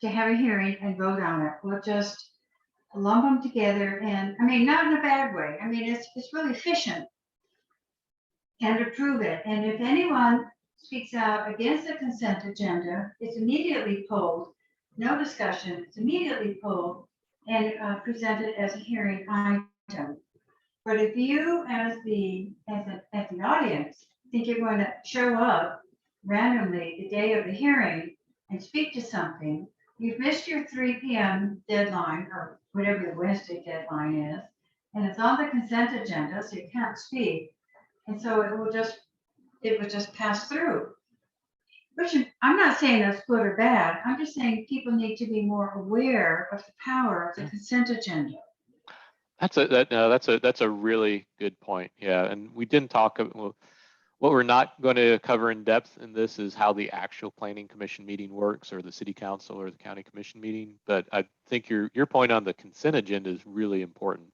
have a hearing and vote on it. We'll just lump them together, and I mean, not in a bad way. I mean, it's really efficient, and approve it. And if anyone speaks out against the consent agenda, it's immediately pulled, no discussion, it's immediately pulled and presented as a hearing item. But if you as the audience think you're going to show up randomly the day of the hearing and speak to something, you've missed your 3 p.m. deadline or whatever the Wednesday deadline is, and it's on the consent agenda, so you can't speak. And so it will just pass through. Which I'm not saying that's good or bad. I'm just saying people need to be more aware of the power of the consent agenda. That's a really good point. Yeah, and we didn't talk. What we're not going to cover in depth in this is how the actual planning commission meeting works, or the city council or the county commission meeting. But I think your point on the consent agenda is really important.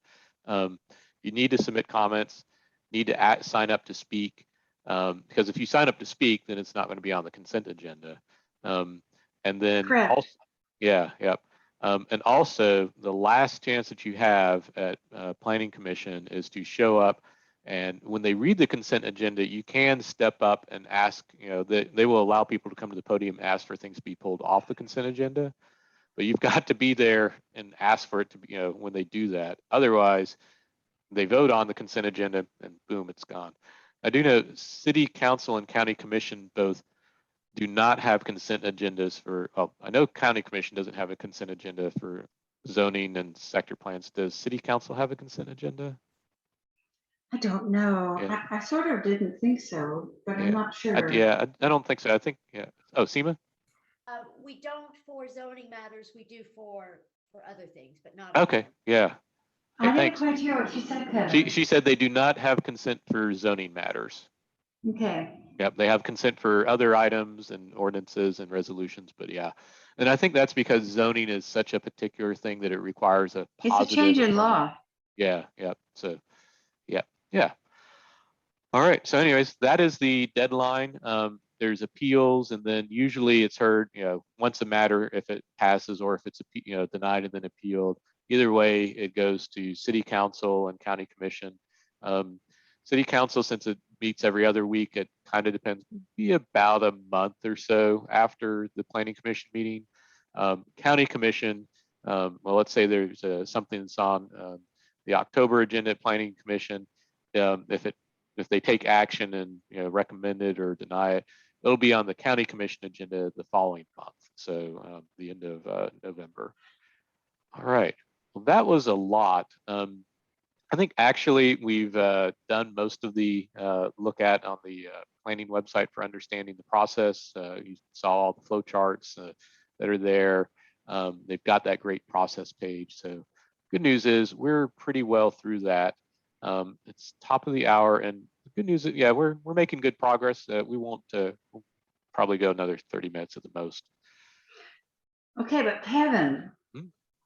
You need to submit comments, need to sign up to speak, because if you sign up to speak, then it's not going to be on the consent agenda. And then Correct. also, yeah, yep. And also the last chance that you have at Planning Commission is to show up, and when they read the consent agenda, you can step up and ask, they will allow people to come to the podium and ask for things to be pulled off the consent agenda, but you've got to be there and ask for it to be, when they do that. Otherwise, they vote on the consent agenda and boom, it's gone. I do know City Council and County Commission both do not have consent agendas for, I know County Commission doesn't have a consent agenda for zoning and sector plans. Does City Council have a consent agenda? I don't know. Yeah. I sort of didn't think so, but I'm not sure. I don't think so. I think, yeah. Oh, Seema? We don't for zoning matters. We do for other things, but not. Okay, yeah. I didn't thanks. quite hear what she said, Kevin. She said they do not have consent for zoning matters. Okay. Yep, they have consent for other items and ordinances and resolutions, but yeah. And I think that's because zoning is such a particular thing that it requires a positive. It's a change in law. Yeah, yeah. So, yeah. All right. So anyways, that is the deadline. There's appeals, and then usually it's heard, once a matter, if it passes or if it's, denied and then appealed. Either way, it goes to City Council and County Commission. City Council, since it meets every other week, it kind of depends, be about a month or so after the Planning Commission meeting. County Commission, well, let's say there's something that's on the October agenda at Planning Commission. If they take action and recommend it or deny it, it'll be on the County Commission agenda the following month. So the end of November. All right. Well, that was a lot. I think actually we've done most of the look at on the planning website for understanding the process. You saw all the flow charts that are there. They've got that great process page. So good news is we're pretty well through that. It's top of the hour, and the good news is, yeah, we're making good progress. We won't we'll probably go another 30 minutes at the most. Okay, but Kevin,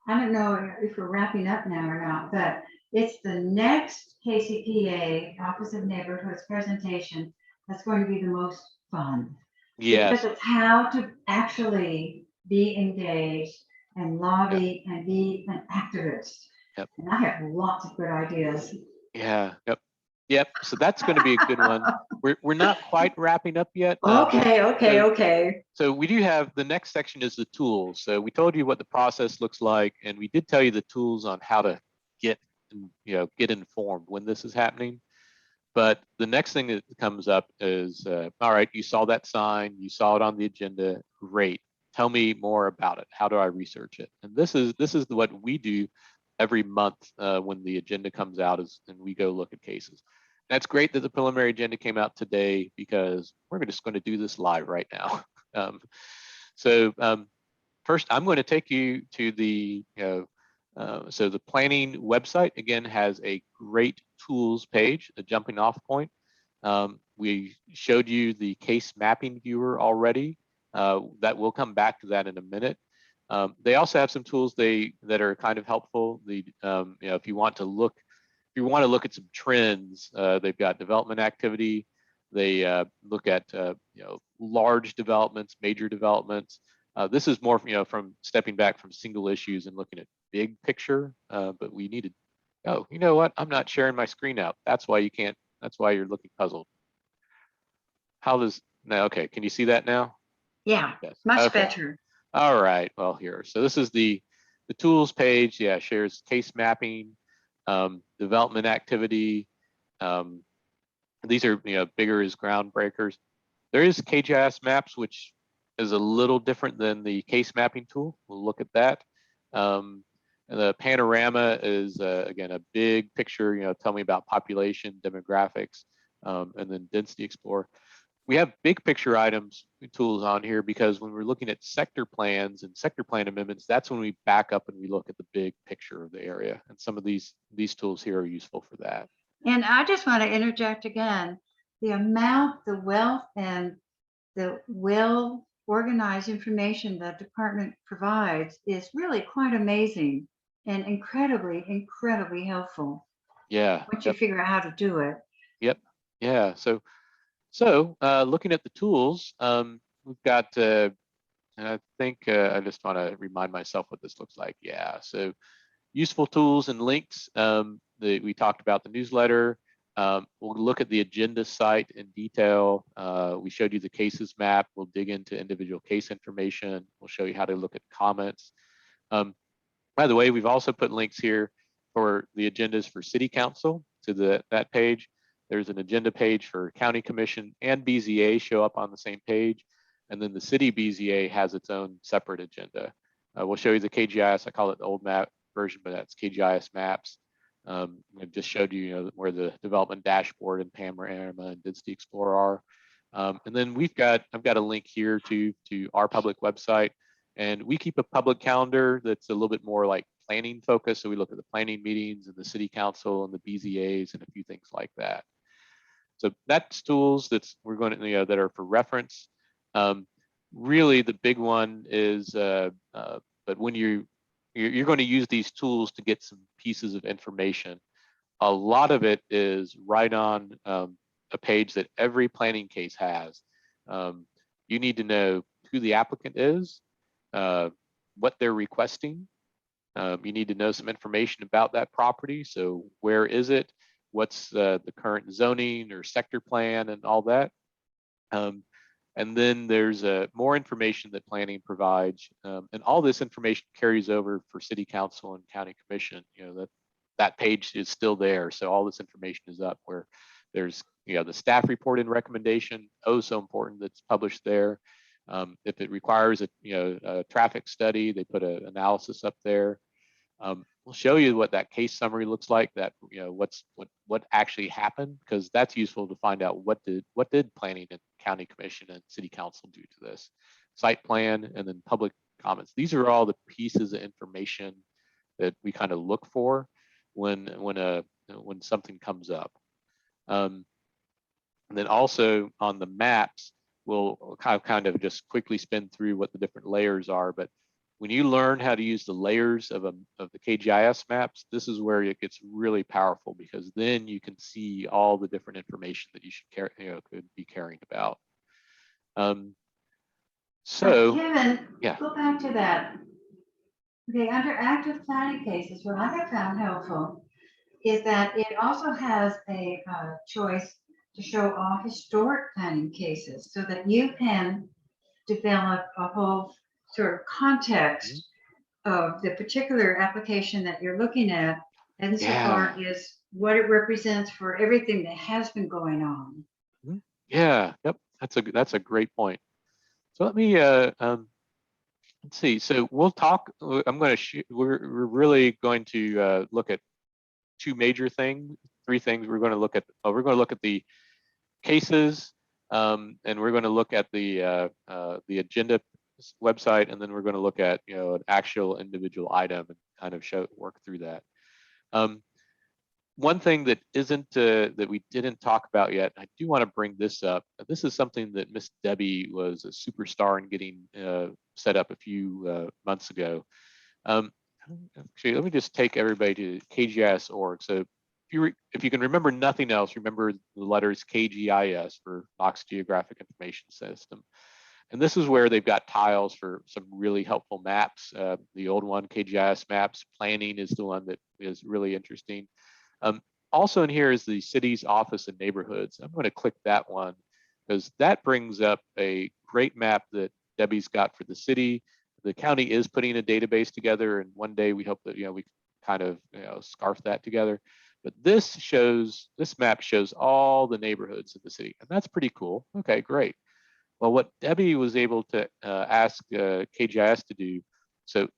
I don't know if we're wrapping up now or not, but it's the next KCPA Office of Neighborhoods presentation that's going to be the most fun. Yes. Because it's how to actually be engaged and lobby and be an activist. Yep. And I have lots of good ideas. Yeah. Yep. So that's going to be a good one. We're not quite wrapping up yet. Okay. So we do have, the next section is the tools. So we told you what the process looks like, and we did tell you the tools on how to get informed when this is happening. But the next thing that comes up is, all right, you saw that sign, you saw it on the agenda, great. Tell me more about it. How do I research it? And this is what we do every month when the agenda comes out, and we go look at cases. That's great that the preliminary agenda came out today, because we're just going to do this live right now. First, I'm going to take you to the, so the planning website, again, has a great tools page, a jumping off point. We showed you the case mapping viewer already. That will come back to that in a minute. They also have some tools that are kind of helpful. If you want to look at some trends, they've got development activity. They look at large developments, major developments. This is more from stepping back from single issues and looking at big picture. But we needed. Oh, you know what? I'm not sharing my screen out. That's why you can't. That's why you're looking puzzled. How does now? Okay, can you see that now? Yeah, yes. Much better. All right, well here. So this is the tools page. Yeah, shares case mapping, development activity. These are, bigger as groundbreakers. There is KGIS maps, which is a little different than the case mapping tool. We'll look at that. And the panorama is, again, a big picture, tell me about population, demographics, and then density explorer. We have big picture items tools on here because when we're looking at sector plans and sector plan amendments, that's when we back up and we look at the big picture of the area. And some of these tools here are useful for that. And I just want to interject again, the amount, the wealth, and the well-organized information that the department provides is really quite amazing and incredibly, incredibly helpful. Yeah. Once you figure out how to do it. Yep. Yeah. So looking at the tools, we've got And I think I just want to remind myself what this looks like. Yeah, so useful tools and links. We talked about the newsletter. We'll look at the agenda site in detail. We showed you the cases map. We'll dig into individual case information. We'll show you how to look at comments. By the way, we've also put links here for the agendas for City Council to that page. There's an agenda page for County Commission and BZA show up on the same page. And then the City BZA has its own separate agenda. We'll show you the KGIS. I call it the old map version, but that's KGIS maps. I just showed you, where the development dashboard and Panorama and Density Explorer are. And then I've got a link here to our public website. And we keep a public calendar that's a little bit more like planning focused. So we look at the planning meetings and the City Council and the BZAs and a few things like that. So that's tools that are for reference. Really, the big one is, but when you're going to use these tools to get some pieces of information, a lot of it is right on a page that every planning case has. You need to know who the applicant is, what they're requesting. You need to know some information about that property. So where is it? What's the current zoning or sector plan and all that. And then there's more information that planning provides. And all this information carries over for City Council and County Commission. That page is still there. So all this information is up where there's the staff report and recommendation, so important, that's published there. If it requires a traffic study, they put an analysis up there. We'll show you what that case summary looks like, that what actually happened, because that's useful to find out what did planning and county commission and city council do to this site plan, and then public comments. These are all the pieces of information that we kind of look for when something comes up. And then also on the maps, we'll kind of just quickly spin through what the different layers are. But when you learn how to use the layers of the KGIS maps, this is where it gets really powerful, because then you can see all the different information that you should could be caring about. Kevin, yeah. go back to that. Okay, under active planning cases, what I have found helpful is that it also has a choice to show all historic planning cases, so that you can develop a whole sort of context of the particular application that you're looking at, and so far is what it represents for everything that has been going on. Yeah, yep, that's a great point. So let me let's see. So we'll talk. We're really going to look at three things. We're going to look at the cases, and we're going to look at the agenda website, and then we're going to look at an actual individual item and kind of work through that. One thing that isn't that we didn't talk about yet, I do want to bring this up. This is something that Miss Debbie was a superstar in getting set up a few months ago. Actually, let me just take everybody to KGIS.org. So if you can remember nothing else, remember the letters KGIS for Knox Geographic Information System. And this is where they've got tiles for some really helpful maps. The old one, KGIS maps. Planning is the one that is really interesting. Also in here is the city's office and neighborhoods. I'm going to click that one because that brings up a great map that Debbie's got for the city. The county is putting a database together, and one day we hope that we kind of scarf that together. But this map shows all the neighborhoods of the city, and that's pretty cool. Okay, great. Well, what Debbie was able to ask KGIS to do, so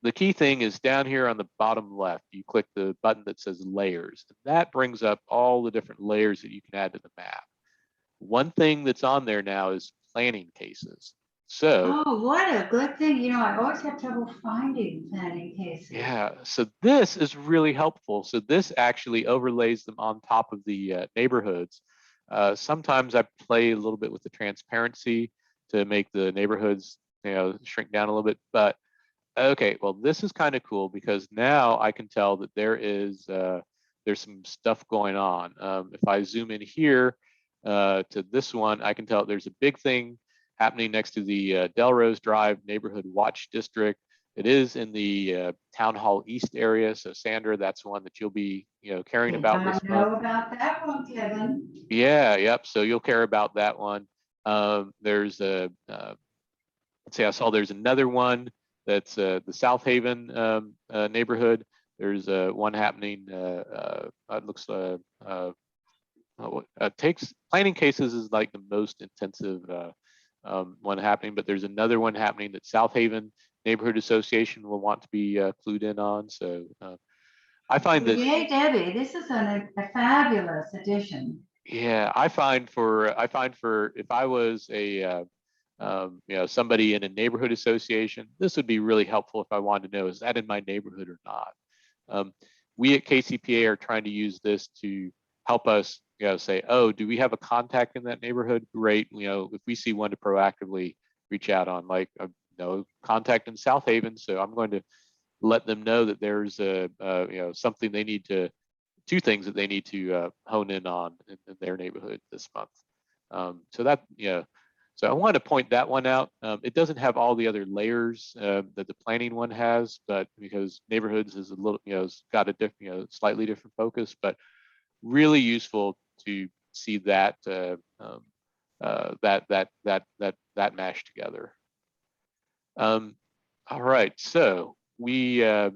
the key thing is down here on the bottom left, you click the button that says layers. That brings up all the different layers that you can add to the map. One thing that's on there now is planning cases. So, oh, what a good thing. I always have trouble finding planning cases. Yeah, so this is really helpful. So this actually overlays them on top of the neighborhoods. Sometimes I play a little bit with the transparency to make the neighborhoods shrink down a little bit, but okay, well, this is kind of cool because now I can tell that there's some stuff going on. If I zoom in here to this one, I can tell there's a big thing happening next to the Delrose Drive Neighborhood Watch District. It is in the Town Hall East area. So Sandra, that's one that you'll be, caring about this I know month. about that one, Kevin. Yeah, yep. So you'll care about that one. There's a, let's see, I saw there's another one that's the South Haven neighborhood. There's one happening. It looks takes planning cases is like the most intensive one happening, but there's another one happening that South Haven Neighborhood Association will want to be clued in on. So I find that. Yay, Debbie, this is a fabulous addition. Yeah, I find for if I was a somebody in a neighborhood association, this would be really helpful if I wanted to know, is that in my neighborhood or not? We at KCPA are trying to use this to help us, say, oh, do we have a contact in that neighborhood? Great. If we see one to proactively reach out on, like, contact in South Haven. So I'm going to let them know that there's something they need to, two things that they need to hone in on in their neighborhood this month. So that, so I wanted to point that one out. It doesn't have all the other layers that the planning one has, but because neighborhoods is a little, it's got a different, slightly different focus, but really useful to see that that mash together. All right, so we've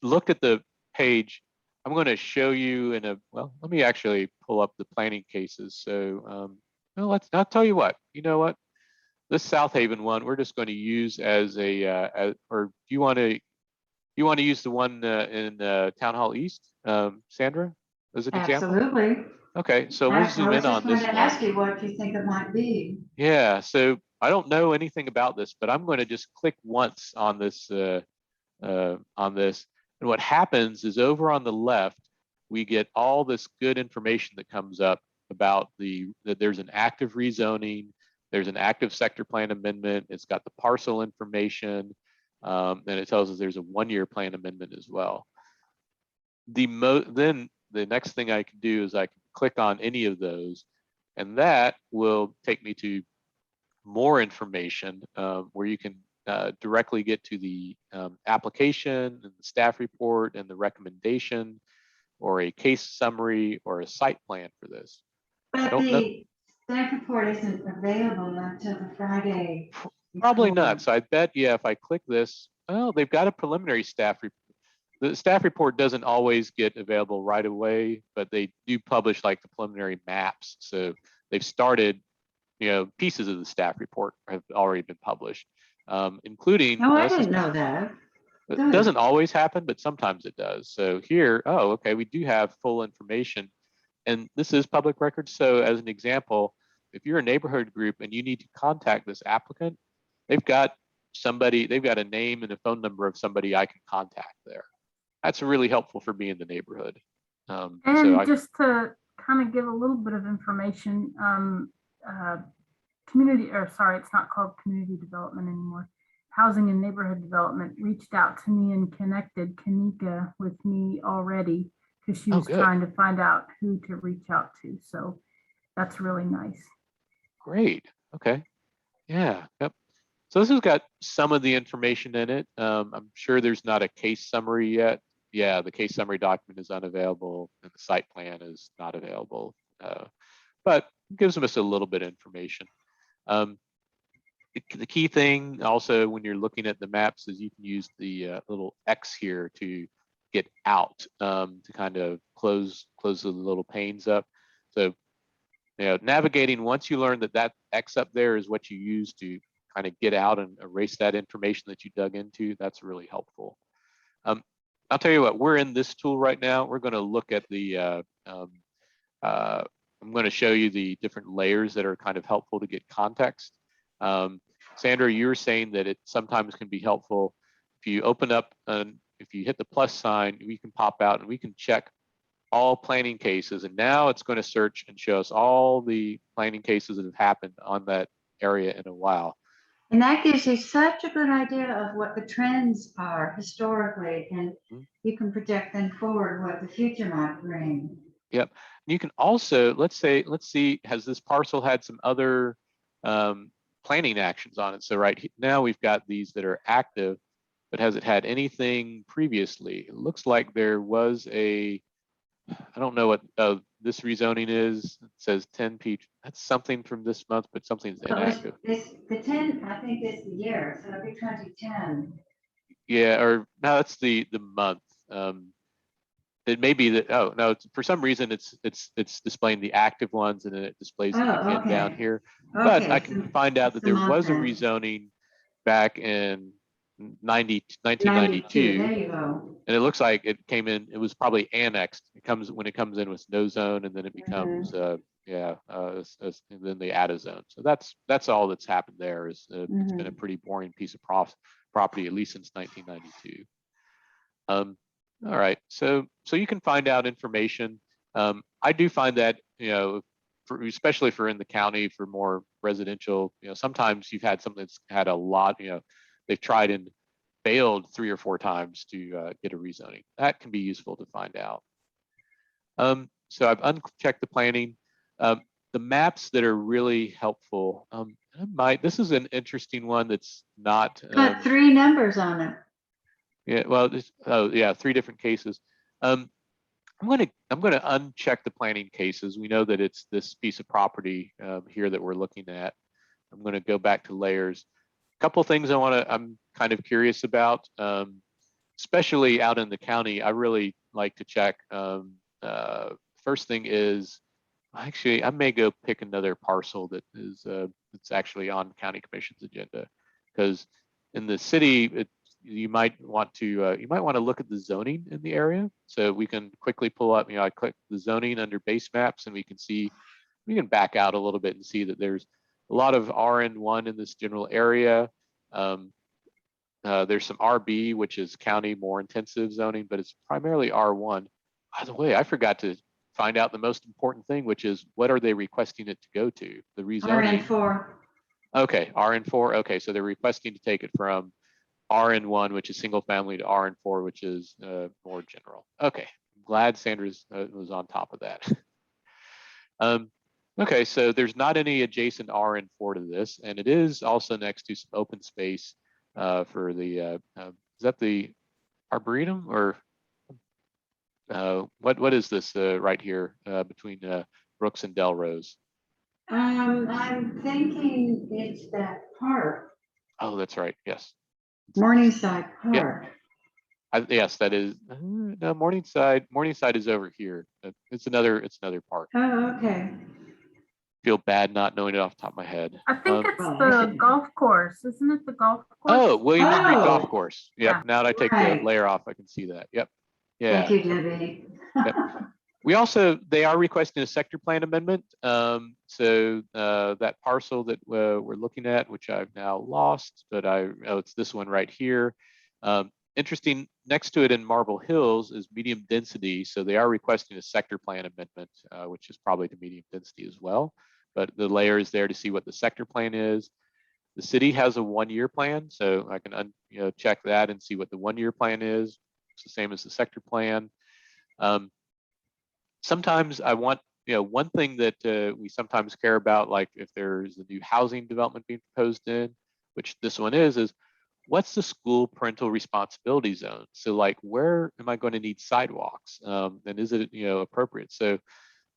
looked at the page. I'm going to show you well, let me actually pull up the planning cases. So well, I'll tell you what, this South Haven one, we're just going to use as a, or do you want to use the one in Town Hall East, Sandra, as an example? Absolutely. Okay, so we'll zoom in on this I was just going to ask you what you think it might be. Yeah, so I don't know anything about this, but I'm going to just click once on this, and what happens is over on the left, we get all this good information that comes up about that there's an active rezoning, there's an active sector plan amendment, it's got the parcel information, and it tells us there's a 1-year plan amendment as well. Then the next thing I can do is I can click on any of those, and that will take me to more information where you can directly get to the application and the staff report and the recommendation, or a case summary or a site plan for this. But the staff report isn't available until the Friday. Probably not. So I bet, yeah, if I click this, oh, they've got a preliminary staff report. The staff report doesn't always get available right away, but they do publish like the preliminary maps. So they've started, pieces of the staff report have already been published, including. No, I didn't know that. It doesn't always happen, but sometimes it does. So here, oh, okay, we do have full information, and this is public record. So as an example, if you're a neighborhood group and you need to contact this applicant, they've got a name and a phone number of somebody I can contact there. That's really helpful for me in the neighborhood. Just to kind of give a little bit of information, it's not called community development anymore. Housing and Neighborhood Development reached out to me and connected Kanika with me already, because she was trying to find out who to reach out to. So that's really nice. Great. Okay. Yeah. Yep. So this has got some of the information in it. I'm sure there's not a case summary yet. Yeah, the case summary document is unavailable and the site plan is not available, but it gives us a little bit of information. The key thing also when you're looking at the maps is you can use the little X here to get out, to kind of close the little panes up. So, navigating, once you learn that X up there is what you use to kind of get out and erase that information that you dug into, that's really helpful. I'll tell you what, we're in this tool right now. We're going to look at the, I'm going to show you the different layers that are kind of helpful to get context. Sandra, you were saying that it sometimes can be helpful if you open up and if you hit the plus sign, we can pop out and we can check all planning cases. And now it's going to search and show us all the planning cases that have happened on that area in a while. And that gives you such a good idea of what the trends are historically, and you can project them forward what the future might bring. Yep. You can also, let's see, has this parcel had some other planning actions on it. So right now we've got these that are active, but has it had anything previously? It looks like there was I don't know what this rezoning is. It says 10P. That's something from this month, but something's inactive. The 10, I think it's the year, so it'll be 2010. Yeah, or no, that's the month. It may be that, oh no, for some reason it's displaying the active ones and then it displays it again down here. But I can find out that there was a rezoning back in 1992. There you go. And it looks like it came in, it was probably annexed. It comes when it comes in with no zone and then it becomes and then they add a zone. So that's all that's happened there is it's been a pretty boring piece of property, at least since 1992. All right, so you can find out information. I do find that, especially for in the county for more residential, sometimes you've had something that's had a lot, they've tried and failed 3 or 4 times to get a rezoning. That can be useful to find out. So I've unchecked the planning. The maps that are really helpful. This is an interesting one that's not. Got 3 numbers on it. Yeah, well, 3 different cases. I'm gonna uncheck the planning cases. We know that it's this piece of property here that we're looking at. I'm gonna go back to layers. A couple things I'm kind of curious about, especially out in the county. I really like to check. First thing is, actually, I may go pick another parcel that is it's actually on county commission's agenda, because in the city, you might want to look at the zoning in the area. So we can quickly pull up, I click the zoning under base maps and we can back out a little bit and see that there's a lot of RN1 in this general area. There's some RB, which is county more intensive zoning, but it's primarily R1. By the way, I forgot to find out the most important thing, which is what are they requesting it to go to? The rezoning. RN4. Okay, RN4. Okay, so they're requesting to take it from RN1, which is single family, to RN4, which is more general. Okay, I'm glad Sandra was on top of that. Okay, so there's not any adjacent RN4 to this, and it is also next to some open space for the, is that the Arboretum or what is this right here between Brooks and Delrose? I'm thinking it's that park. Oh, that's right. Yes. Morningside Park. Yes, that is. No, Morningside. Morningside is over here. It's another park. Oh, okay. Feel bad not knowing it off the top of my head. I think it's the golf course, isn't it? The golf course. Oh, William Street Golf Course. Yep. Yeah. Now that I take the layer off, I can see that. Yep. Yeah. Thank you, Debbie. Yep. They are requesting a sector plan amendment. So that parcel that we're looking at, which I've now lost, but it's this one right here. Interesting, next to it in Marble Hills is medium density. So they are requesting a sector plan amendment, which is probably to medium density as well. But the layer is there to see what the sector plan is. The city has a 1-year plan, so I can check that and see what the 1-year plan is. It's the same as the sector plan. Sometimes I want, one thing that we sometimes care about, like if there's a new housing development being proposed in, which this one is what's the school parental responsibility zone? So like, where am I going to need sidewalks? And is it, appropriate? So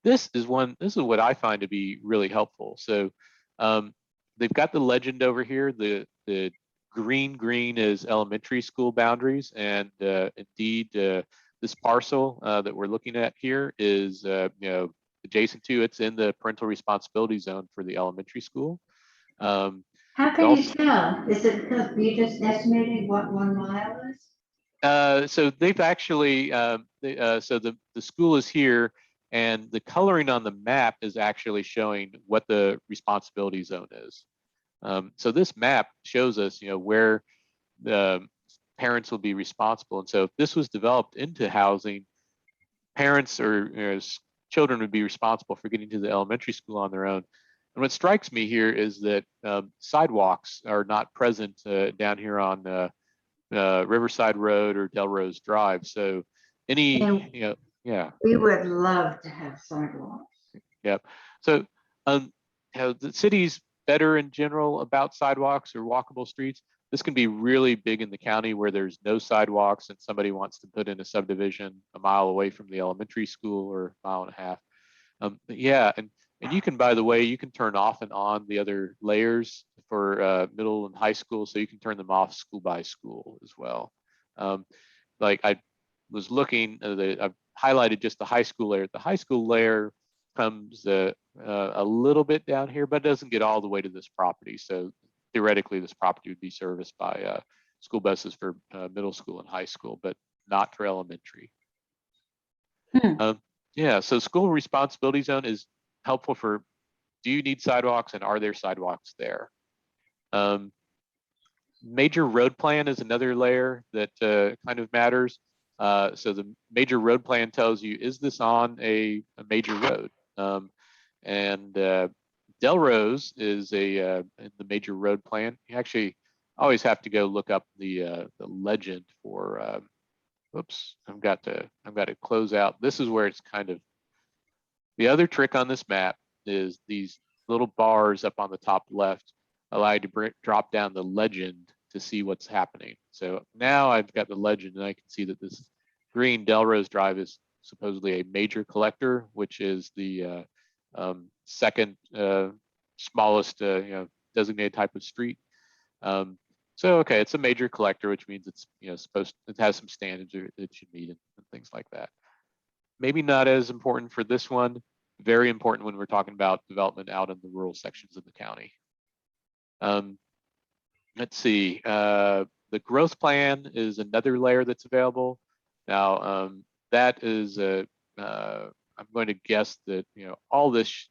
this is what I find to be really helpful. So they've got the legend over here. The green is elementary school boundaries. And indeed, this parcel that we're looking at here is, adjacent to, it's in the parental responsibility zone for the elementary school. How can you tell? Is it because you just estimated what 1 mile is? So they've actually, so the school is here, and the coloring on the map is actually showing what the responsibility zone is. So this map shows us, where the parents will be responsible. And so if this was developed into housing, parents or children would be responsible for getting to the elementary school on their own. And what strikes me here is that sidewalks are not present down here on Riverside Road or Delrose Drive. So yeah. We would love to have sidewalks. Yep. So the city's better in general about sidewalks or walkable streets. This can be really big in the county where there's no sidewalks and somebody wants to put in a subdivision a mile away from the elementary school or a mile and a half. But yeah, and you can, by the way, you can turn off and on the other layers for middle and high school, so you can turn them off school by school as well. Like I was looking, I've highlighted just the high school layer. The high school layer comes a little bit down here, but it doesn't get all the way to this property. So theoretically, this property would be serviced by school buses for middle school and high school, but not for elementary. Yeah, so school responsibility zone is helpful for, do you need sidewalks and are there sidewalks there? Major road plan is another layer that kind of matters. So the major road plan tells you, is this on a major road? And Delrose is in the major road plan. You actually always have to go look up the legend for. Oops, I've got to close out. This is where it's kind of, the other trick on this map is these little bars up on the top left allow you to drop down the legend to see what's happening. So now I've got the legend and I can see that this green Delrose Drive is supposedly a major collector, which is the second smallest designated type of street. So okay, it's a major collector, which means it's it has some standards it should meet and things like that. Maybe not as important for this one. Very important when we're talking about development out in the rural sections of the county. Let's see. The growth plan is another layer that's available. Now that is I'm going to guess that all this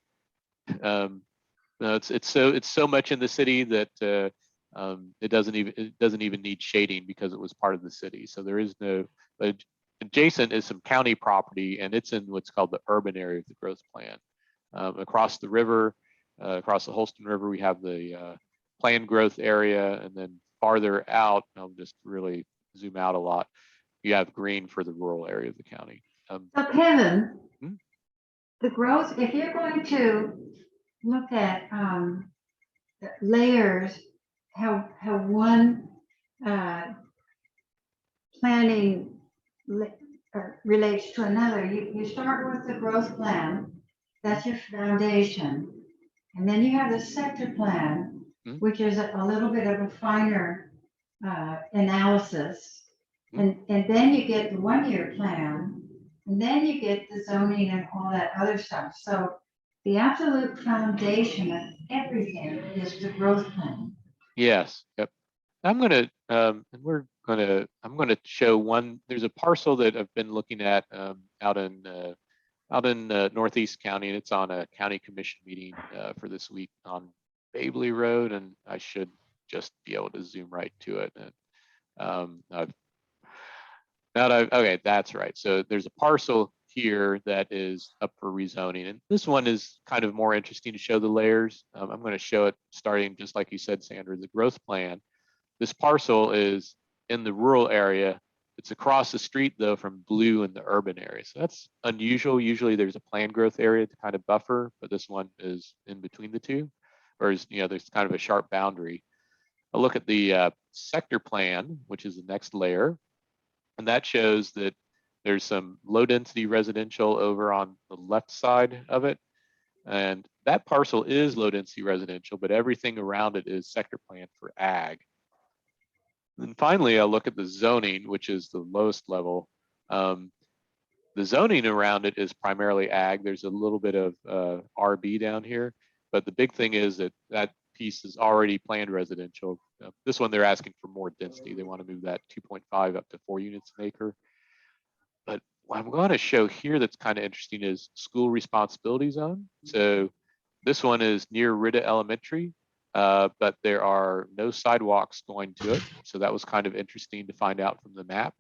it's so much in the city that it doesn't even need shading because it was part of the city. So there is no, adjacent is some county property and it's in what's called the urban area of the growth plan. Across the river, across the Holston River, we have the planned growth area, and then farther out, I'll just really zoom out a lot, you have green for the rural area of the county. So Kevin, the growth, if you're going to look at the layers, how one planning relates to another, you start with the growth plan, that's your foundation, and then you have the sector plan, which is a little bit of a finer analysis, and then you get the 1-year plan, and then you get the zoning and all that other stuff. So the absolute foundation of everything is the growth plan. Yes. Yep. I'm gonna show one. There's a parcel that I've been looking at out in Northeast County, and it's on a county commission meeting for this week on Babley Road, and I should just be able to zoom right to it. And okay, that's right. So there's a parcel here that is up for rezoning, and this one is kind of more interesting to show the layers. I'm going to show it starting just like you said, Sandra, the growth plan. This parcel is in the rural area. It's across the street though from blue in the urban area. So that's unusual. Usually there's a planned growth area to kind of buffer, but this one is in between the two, or is, there's kind of a sharp boundary. I'll look at the sector plan, which is the next layer. And that shows that there's some low density residential over on the left side of it. And that parcel is low density residential, but everything around it is sector plan for ag. And finally, I'll look at the zoning, which is the lowest level. The zoning around it is primarily ag. There's a little bit of RB down here, but the big thing is that that piece is already planned residential. This one, they're asking for more density. They want to move that 2.5 up to 4 units an acre. But what I'm going to show here that's kind of interesting is school responsibility zone. So this one is near Rita Elementary. But there are no sidewalks going to it. So that was kind of interesting to find out from the map.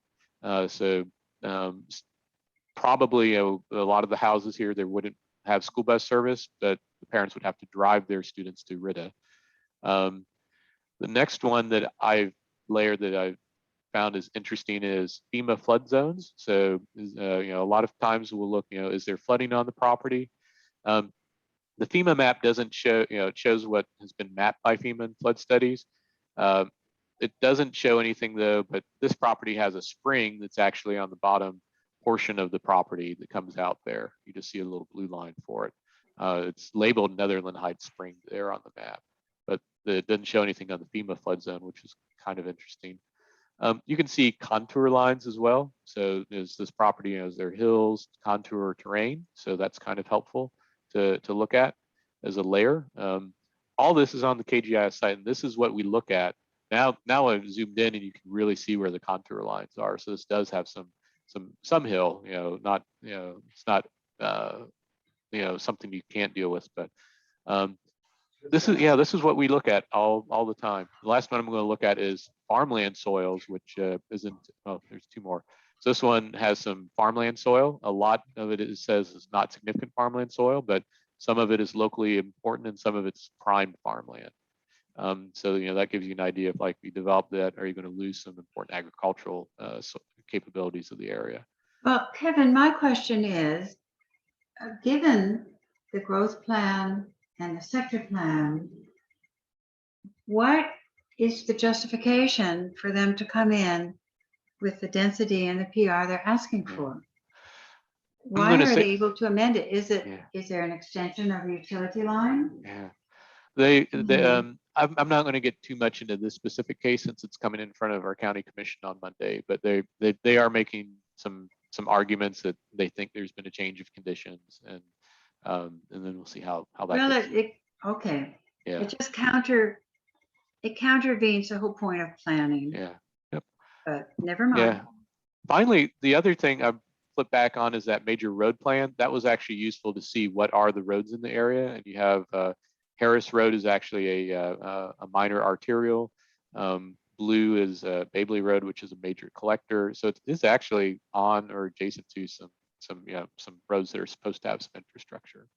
Probably a lot of the houses here, there wouldn't have school bus service, but the parents would have to drive their students to Rita. The next one that I've layered that I've found is interesting is FEMA flood zones. So, a lot of times we'll look, is there flooding on the property? The FEMA map doesn't show, it shows what has been mapped by FEMA in flood studies. It doesn't show anything though, but this property has a spring that's actually on the bottom portion of the property that comes out there. You just see a little blue line for it. It's labeled Netherland Heights Spring there on the map, but it doesn't show anything on the FEMA flood zone, which is kind of interesting. You can see contour lines as well. So as this property has their hills, contour terrain. So that's kind of helpful to look at as a layer. All this is on the KGIS site, and this is what we look at. Now I've zoomed in and you can really see where the contour lines are. So this does have some hill, not, it's not, something you can't deal with, but this is what we look at all the time. The last one I'm going to look at is farmland soils, which isn't, oh, there's two more. So this one has some farmland soil. A lot of it says is not significant farmland soil, but some of it is locally important and some of it's prime farmland. So, that gives you an idea of, like, we develop that, are you going to lose some important agricultural capabilities of the area? Well, Kevin, my question is, given the growth plan and the sector plan, what is the justification for them to come in with the density and the PR they're asking for? Why are they able to amend it? Is there an extension of a utility line? Yeah, I'm not going to get too much into this specific case since it's coming in front of our county commission on Monday, but they are making some arguments that they think there's been a change of conditions, and then we'll see how that Well, okay. Yeah. It just contravenes the whole point of planning. Yeah. Yep. But never mind. Yeah. Finally, the other thing I flip back on is that major road plan. That was actually useful to see what are the roads in the area, and you have Harris Road is actually a minor arterial. Blue is Babley Road, which is a major collector. So it is actually on or adjacent to some roads that are supposed to have some infrastructure.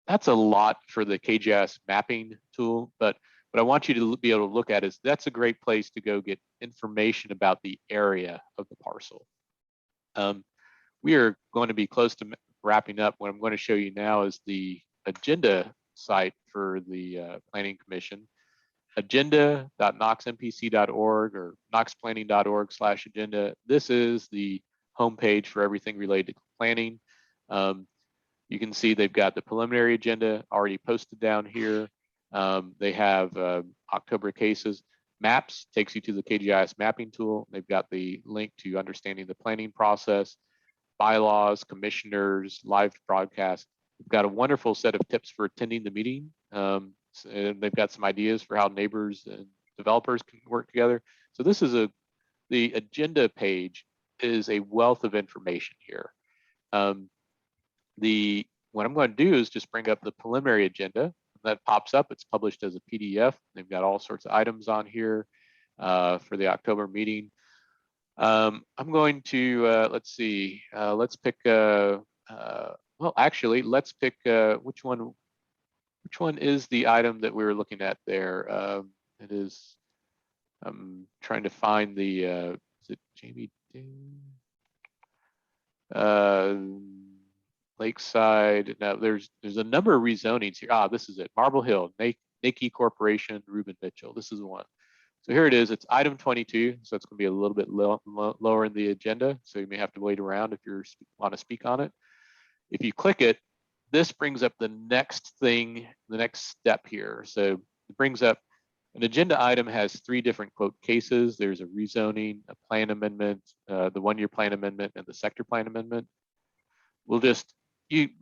That's a lot for the KGIS mapping tool, but what I want you to be able to look at is that's a great place to go get information about the area of the parcel. We are going to be close to wrapping up. What I'm going to show you now is the agenda site for the Planning Commission, agenda.knoxmpc.org or knoxplanning.org/agenda. This is the homepage for everything related to planning. You can see they've got the preliminary agenda already posted down here. They have October cases. Maps takes you to the KGIS mapping tool. They've got the link to understanding the planning process, bylaws, commissioners, live broadcast. We've got a wonderful set of tips for attending the meeting. And they've got some ideas for how neighbors and developers can work together. So this is the agenda page is a wealth of information here. What I'm going to do is just bring up the preliminary agenda. That pops up. It's published as a PDF. They've got all sorts of items on here for the October meeting. I'm going to let's see. Let's pick. Well, actually, let's pick which one. Which one is the item that we were looking at there? It is. I'm trying to find the. Is it Jamie? Lakeside. Now there's a number of rezonings here. This is it. Marble Hill, Nikki Corporation, Reuben Mitchell. This is the one. So here it is. It's item 22. So it's going to be a little bit lower in the agenda. So you may have to wait around if you want to speak on it. If you click it, this brings up the next thing, the next step here. So it brings up an agenda item has 3 different quote cases. There's a rezoning, a plan amendment, the 1-year plan amendment, and the sector plan amendment. We'll just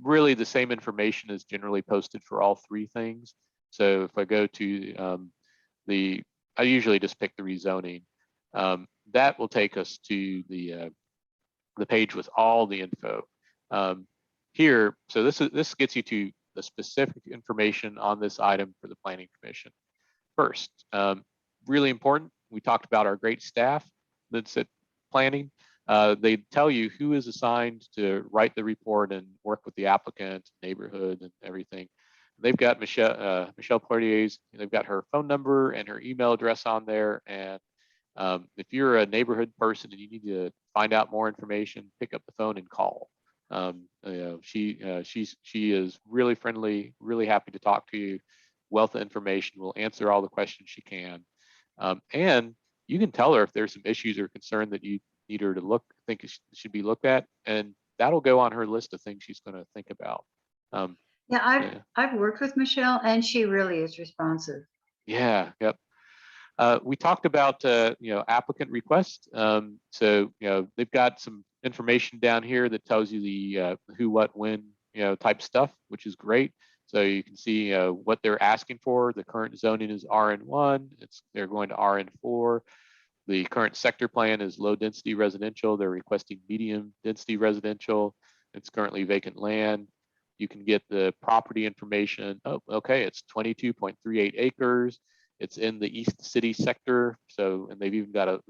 really the same information is generally posted for all 3 things. So if I go to I usually just pick the rezoning. That will take us to the page with all the info. Here, so this gets you to the specific information on this item for the Planning Commission. First, really important, we talked about our great staff that's at planning. They tell you who is assigned to write the report and work with the applicant, neighborhood, and everything. They've got Michelle Portier's, they've got her phone number and her email address on there. And if you're a neighborhood person and you need to find out more information, pick up the phone and call. she is really friendly, really happy to talk to you. Wealth of information, will answer all the questions she can, and you can tell her if there's some issues or concern that you need her to think it should be looked at, and that'll go on her list of things she's going to think about. Yeah, I've worked with Michelle, and she really is responsive. Yeah, yep. We talked about applicant requests. So they've got some information down here that tells you the who, what, when type stuff, which is great. So you can see what they're asking for. The current zoning is RN1. They're going to RN4. The current sector plan is low density residential. They're requesting medium density residential. It's currently vacant land. You can get the property information. Oh, okay, it's 22.38 acres. It's in the East City sector. So, and they've even got a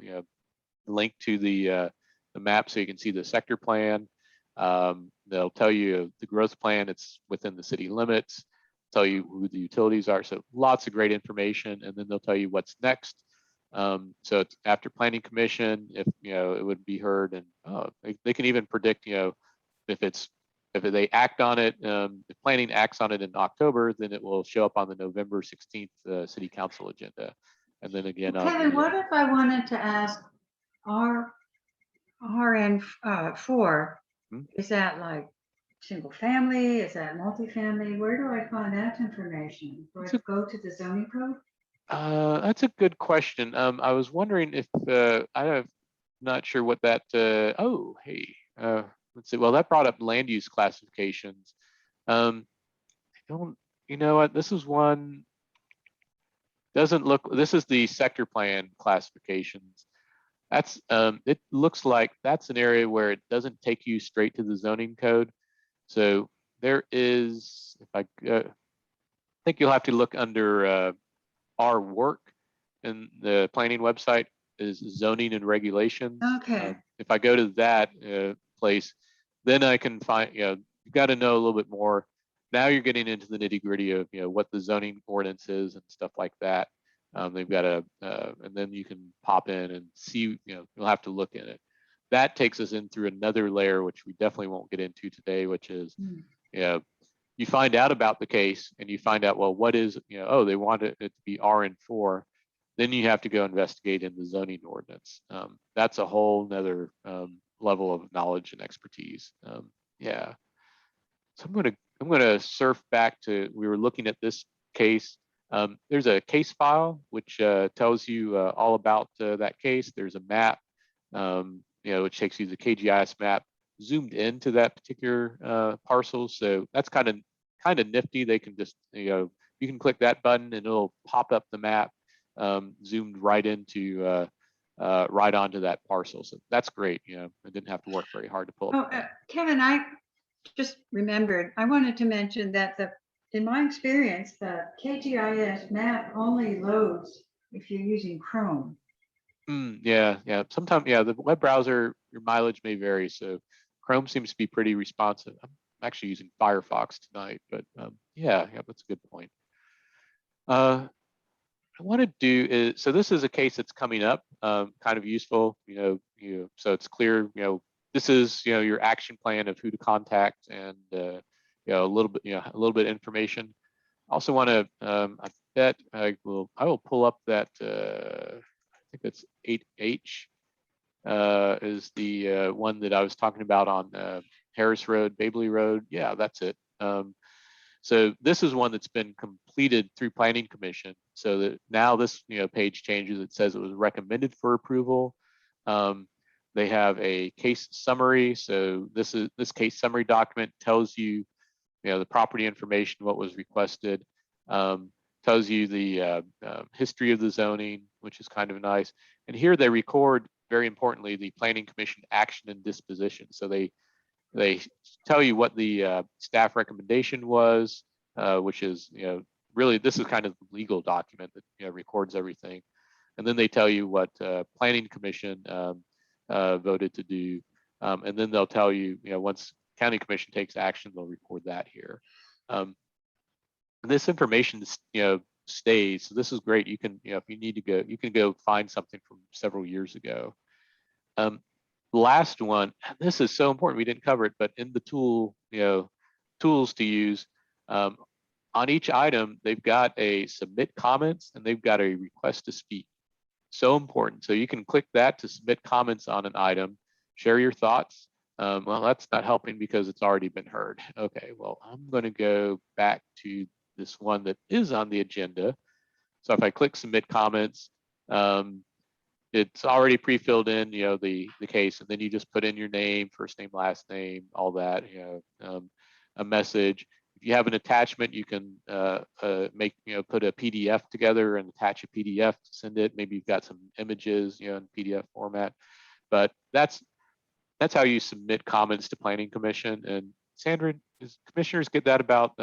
link to the map so you can see the sector plan. They'll tell you the growth plan. It's within the city limits. Tell you who the utilities are. So lots of great information, and then they'll tell you what's next. So it's after planning commission, if it would be heard, and they can even predict if they act on it, if planning acts on it in October, then it will show up on the November 16th city council agenda. And then again, Kevin, what if I wanted to ask RN4? Is that like single family? Is that multifamily? Where do I find that information? Do I go to the zoning code? That's a good question. I was wondering if I'm not sure what that. Let's see. Well, that brought up land use classifications. I don't. You know what? This is one. Doesn't look. This is the sector plan classifications. That's. It looks like that's an area where it doesn't take you straight to the zoning code. So there is. If I think you'll have to look under our work in the planning website is zoning and regulations. Okay. If I go to that place, then I can find, you got to know a little bit more. Now you're getting into the nitty gritty of, what the zoning ordinance is and stuff like that. They've got and then you can pop in and see, you'll have to look in it. That takes us in through another layer, which we definitely won't get into today, which is, you find out about the case and you find out, well, what is, oh, they want it to be RN4. Then you have to go investigate in the zoning ordinance. That's a whole nother level of knowledge and expertise. Yeah. So I'm gonna surf back to, we were looking at this case. There's a case file which tells you all about that case. There's a map, which takes you the KGIS map zoomed into that particular parcel. So that's kind of nifty. They can just, you can click that button and it'll pop up the map zoomed right into right onto that parcel. So that's great. I didn't have to work very hard to pull up. Kevin, I just remembered, I wanted to mention that in my experience, the KGIS map only loads if you're using Chrome. Yeah. Sometimes, the web browser, your mileage may vary. So Chrome seems to be pretty responsive. I'm actually using Firefox tonight, but yeah, that's a good point. I want to do is, so this is a case that's coming up, kind of useful, so it's clear, this is, your action plan of who to contact and, a little bit information. I also want to, I bet I will pull up that, I think that's 8H is the one that I was talking about on Harris Road, Babley Road. Yeah, that's it. So this is one that's been completed through Planning Commission. So that now this page changes. It says it was recommended for approval. They have a case summary. So this case summary document tells you, the property information, what was requested, tells you the history of the zoning, which is kind of nice. And here they record, very importantly, the Planning Commission action and disposition. So they tell you what the staff recommendation was, which is, really, this is kind of the legal document that records everything. And then they tell you what Planning Commission voted to do. And then they'll tell you, once County Commission takes action, they'll record that here. And this information, stays. So this is great. You can, if you need to go, you can go find something from several years ago. last one, this is so important, we didn't cover it, but in the tool, tools to use, on each item, they've got a submit comments and they've got a request to speak. So important. So you can click that to submit comments on an item, share your thoughts. Well, that's not helping because it's already been heard. Okay, well, I'm going to go back to this one that is on the agenda. So if I click submit comments, it's already pre-filled in, the case, and then you just put in your name, first name, last name, all that, a message. If you have an attachment, you can put a PDF together and attach a PDF to send it. Maybe you've got some images, in PDF format, but that's how you submit comments to Planning Commission. And Sandra, commissioners get that about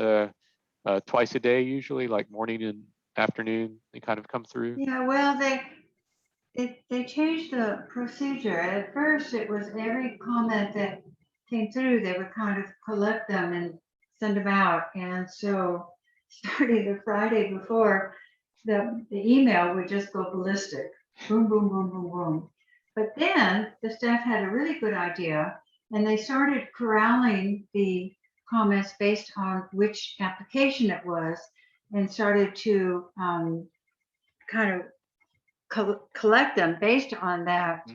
twice a day, usually, like morning and afternoon, they kind of come through? Yeah, well, they changed the procedure. At first, it was every comment that came through, they would kind of collect them and send them out. And so starting the Friday before, the email would just go ballistic. Boom, boom, boom, boom, boom. But then the staff had a really good idea, and they started corralling the comments based on which application it was, and started to kind of collect them based on that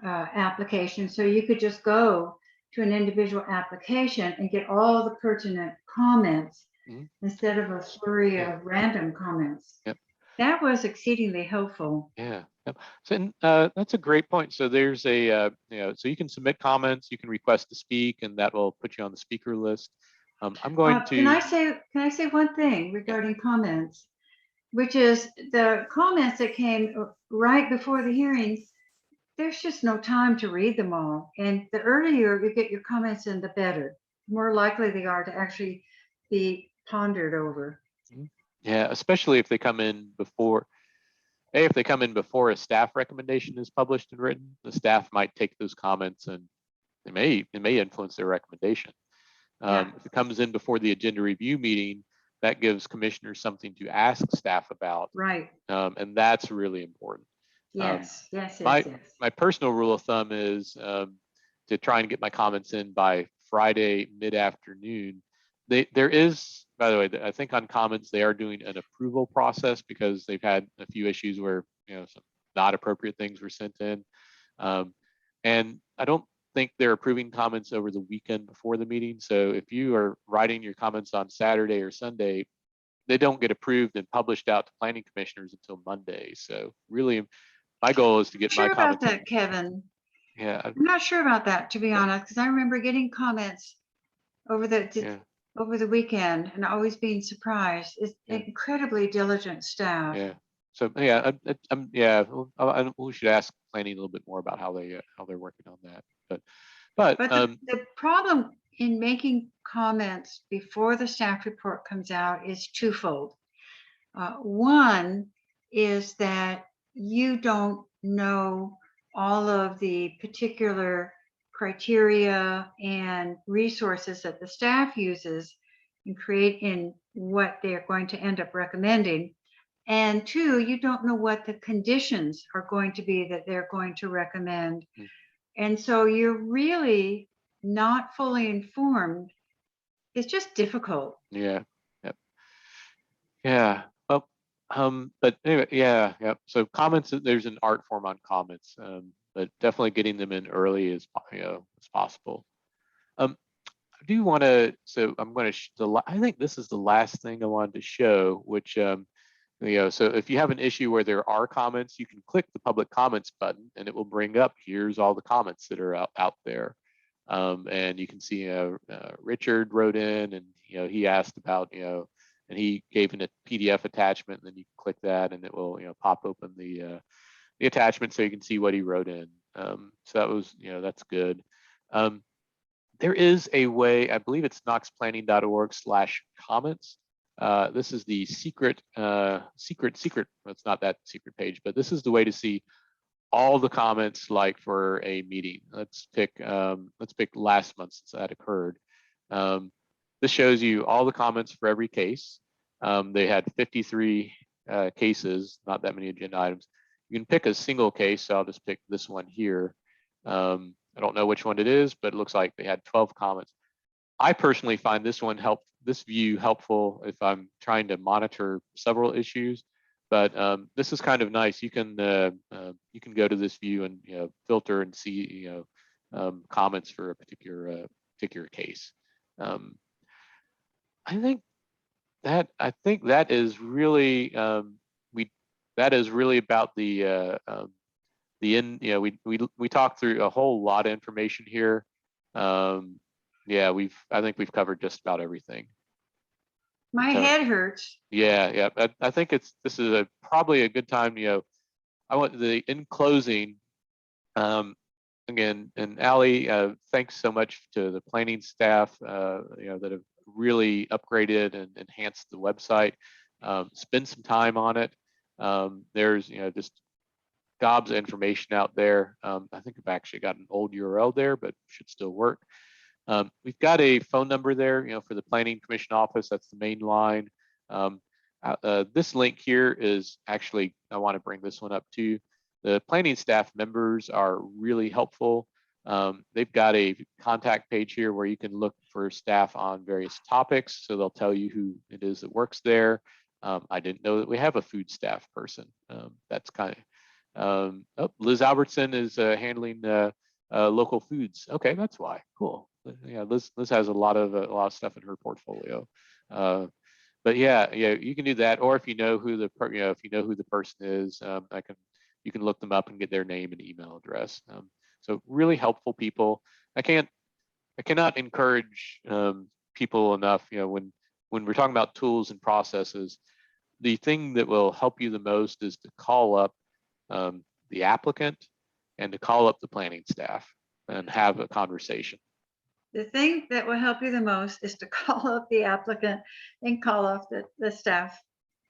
application. So you could just go to an individual application and get all the pertinent comments instead of a flurry of random comments. Yep. That was exceedingly helpful. Yeah. Yep. So that's a great point. So there's a, so you can submit comments, you can request to speak, and that will put you on the speaker list. I'm going to. Can I say one thing regarding comments, which is the comments that came right before the hearings? There's just no time to read them all. And the earlier you get your comments in, the better. The more likely they are to actually be pondered over. Yeah, especially if they come in before, if they come in before a staff recommendation is published and written, the staff might take those comments and it may influence their recommendation. If it comes in before the agenda review meeting, that gives commissioners something to ask staff about. Right. And that's really important. Yes. My personal rule of thumb is to try and get my comments in by Friday mid-afternoon. There is, by the way, I think on comments they are doing an approval process because they've had a few issues where some not appropriate things were sent in, and I don't think they're approving comments over the weekend before the meeting. So if you are writing your comments on Saturday or Sunday, they don't get approved and published out to planning commissioners until Monday. So really, my goal is to get my comments. About that, Kevin. Yeah, I'm not sure about that, to be honest, because I remember getting comments over the weekend and always being surprised. It's incredibly diligent staff. Yeah. So we should ask planning a little bit more about how they're working on that. But the problem in making comments before the staff report comes out is twofold. One is that you don't know all of the particular criteria and resources that the staff uses and create in what they're going to end up recommending. And two, you don't know what the conditions are going to be that they're going to recommend. And so you're really not fully informed. It's just difficult. Yeah. Yep. Yeah. Well, but anyway, yeah. So comments, there's an art form on comments, but definitely getting them in early as possible. I do want to, so I'm going to, I think this is the last thing I wanted to show, which, so if you have an issue where there are comments, you can click the public comments button and it will bring up, here's all the comments that are out there. And you can see Richard wrote in and, he asked about, and he gave a PDF attachment, and then you can click that and it will, pop open the attachment so you can see what he wrote in. So that was, that's good. There is a way, I believe it's knoxplanning.org/comments. This is the secret, it's not that secret page, but this is the way to see all the comments like for a meeting. Let's pick last month since that occurred. This shows you all the comments for every case. They had 53 cases, not that many agenda items. You can pick a single case, so I'll just pick this one here. I don't know which one it is, but it looks like they had 12 comments. I personally find this view helpful if I'm trying to monitor several issues. But this is kind of nice. You can go to this view and filter and see comments for a particular case. I think that is really that is really about the end. We talked through a whole lot of information here. Yeah, I think we've covered just about everything. My head hurts. Yeah. I think this is probably a good time. I want in closing. Again, and Allie, thanks so much to the planning staff. That have really upgraded and enhanced the website. Spend some time on it. There's just gobs of information out there. I think I've actually got an old URL there, but should still work. We've got a phone number there, for the Planning Commission office. That's the main line. This link here is actually, I want to bring this one up too. The planning staff members are really helpful. They've got a contact page here where you can look for staff on various topics. So they'll tell you who it is that works there. I didn't know that we have a food staff person. That's kind of, Liz Albertson is handling local foods. Okay, that's why. Cool. Yeah, Liz has a lot of stuff in her portfolio. But yeah, you can do that. Or if you know who the person is, you can look them up and get their name and email address. So really helpful people. I cannot encourage people enough. When we're talking about tools and processes, the thing that will help you the most is to call up the applicant and to call up the planning staff and have a conversation. The thing that will help you the most is to call up the applicant and call up the staff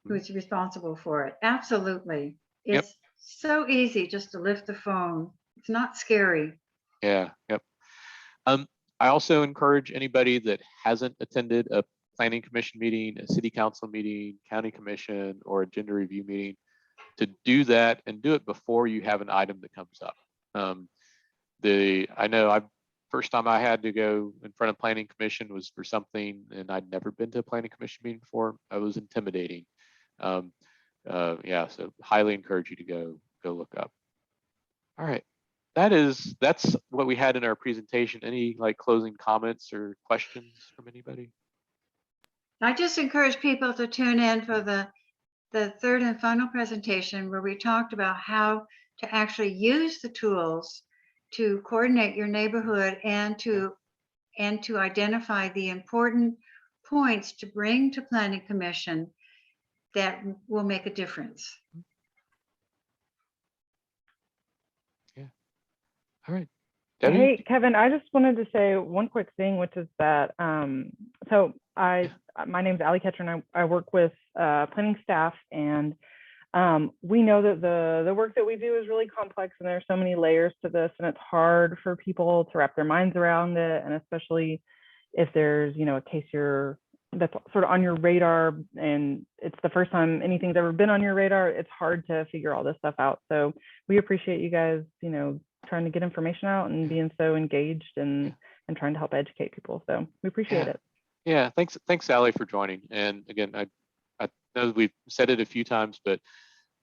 who is responsible for it. Absolutely. It's so easy just to lift the phone. It's not scary. Yeah. Yep. I also encourage anybody that hasn't attended a planning commission meeting, a city council meeting, county commission, or a gender review meeting to do that and do it before you have an item that comes up. I know first time I had to go in front of planning commission was for something, and I'd never been to a planning commission meeting before. It was intimidating. So highly encourage you to go look up. All right, that's what we had in our presentation. Any closing comments or questions from anybody? I just encourage people to tune in for the third and final presentation where we talked about how to actually use the tools to coordinate your neighborhood and to identify the important points to bring to planning commission that will make a difference. Yeah. All right. Debbie? Hey, Kevin, I just wanted to say one quick thing, which is that, my name is Allie Ketcher, and I work with planning staff, and we know that the work that we do is really complex, and there are so many layers to this, and it's hard for people to wrap their minds around it, and especially if there's, a case that's sort of on your radar, and it's the first time anything's ever been on your radar, it's hard to figure all this stuff out. So we appreciate you guys, trying to get information out and being so engaged and trying to help educate people. So we appreciate it. Yeah, thanks, Sally, for joining. And again, I know we've said it a few times, but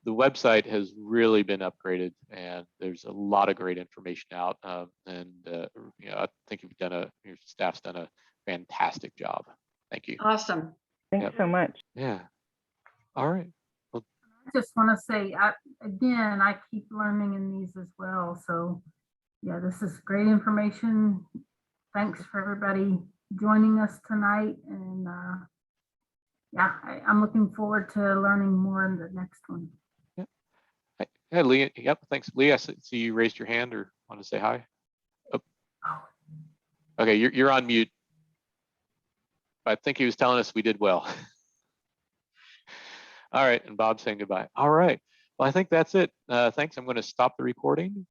the website has really been upgraded, and there's a lot of great information out. I think your staff's done a fantastic job. Thank you. Awesome. Thanks so much. Yeah. All right. I just want to say, I keep learning in these as well. So yeah, this is great information. Thanks for everybody joining us tonight. And I'm looking forward to learning more in the next one. Yeah, Lee. Yep. Thanks, Lee. I see you raised your hand or want to say hi. Oh. Okay, you're on mute. I think he was telling us we did well. All right, and Bob's saying goodbye. All right. Well, I think that's it. Thanks. I'm going to stop the recording.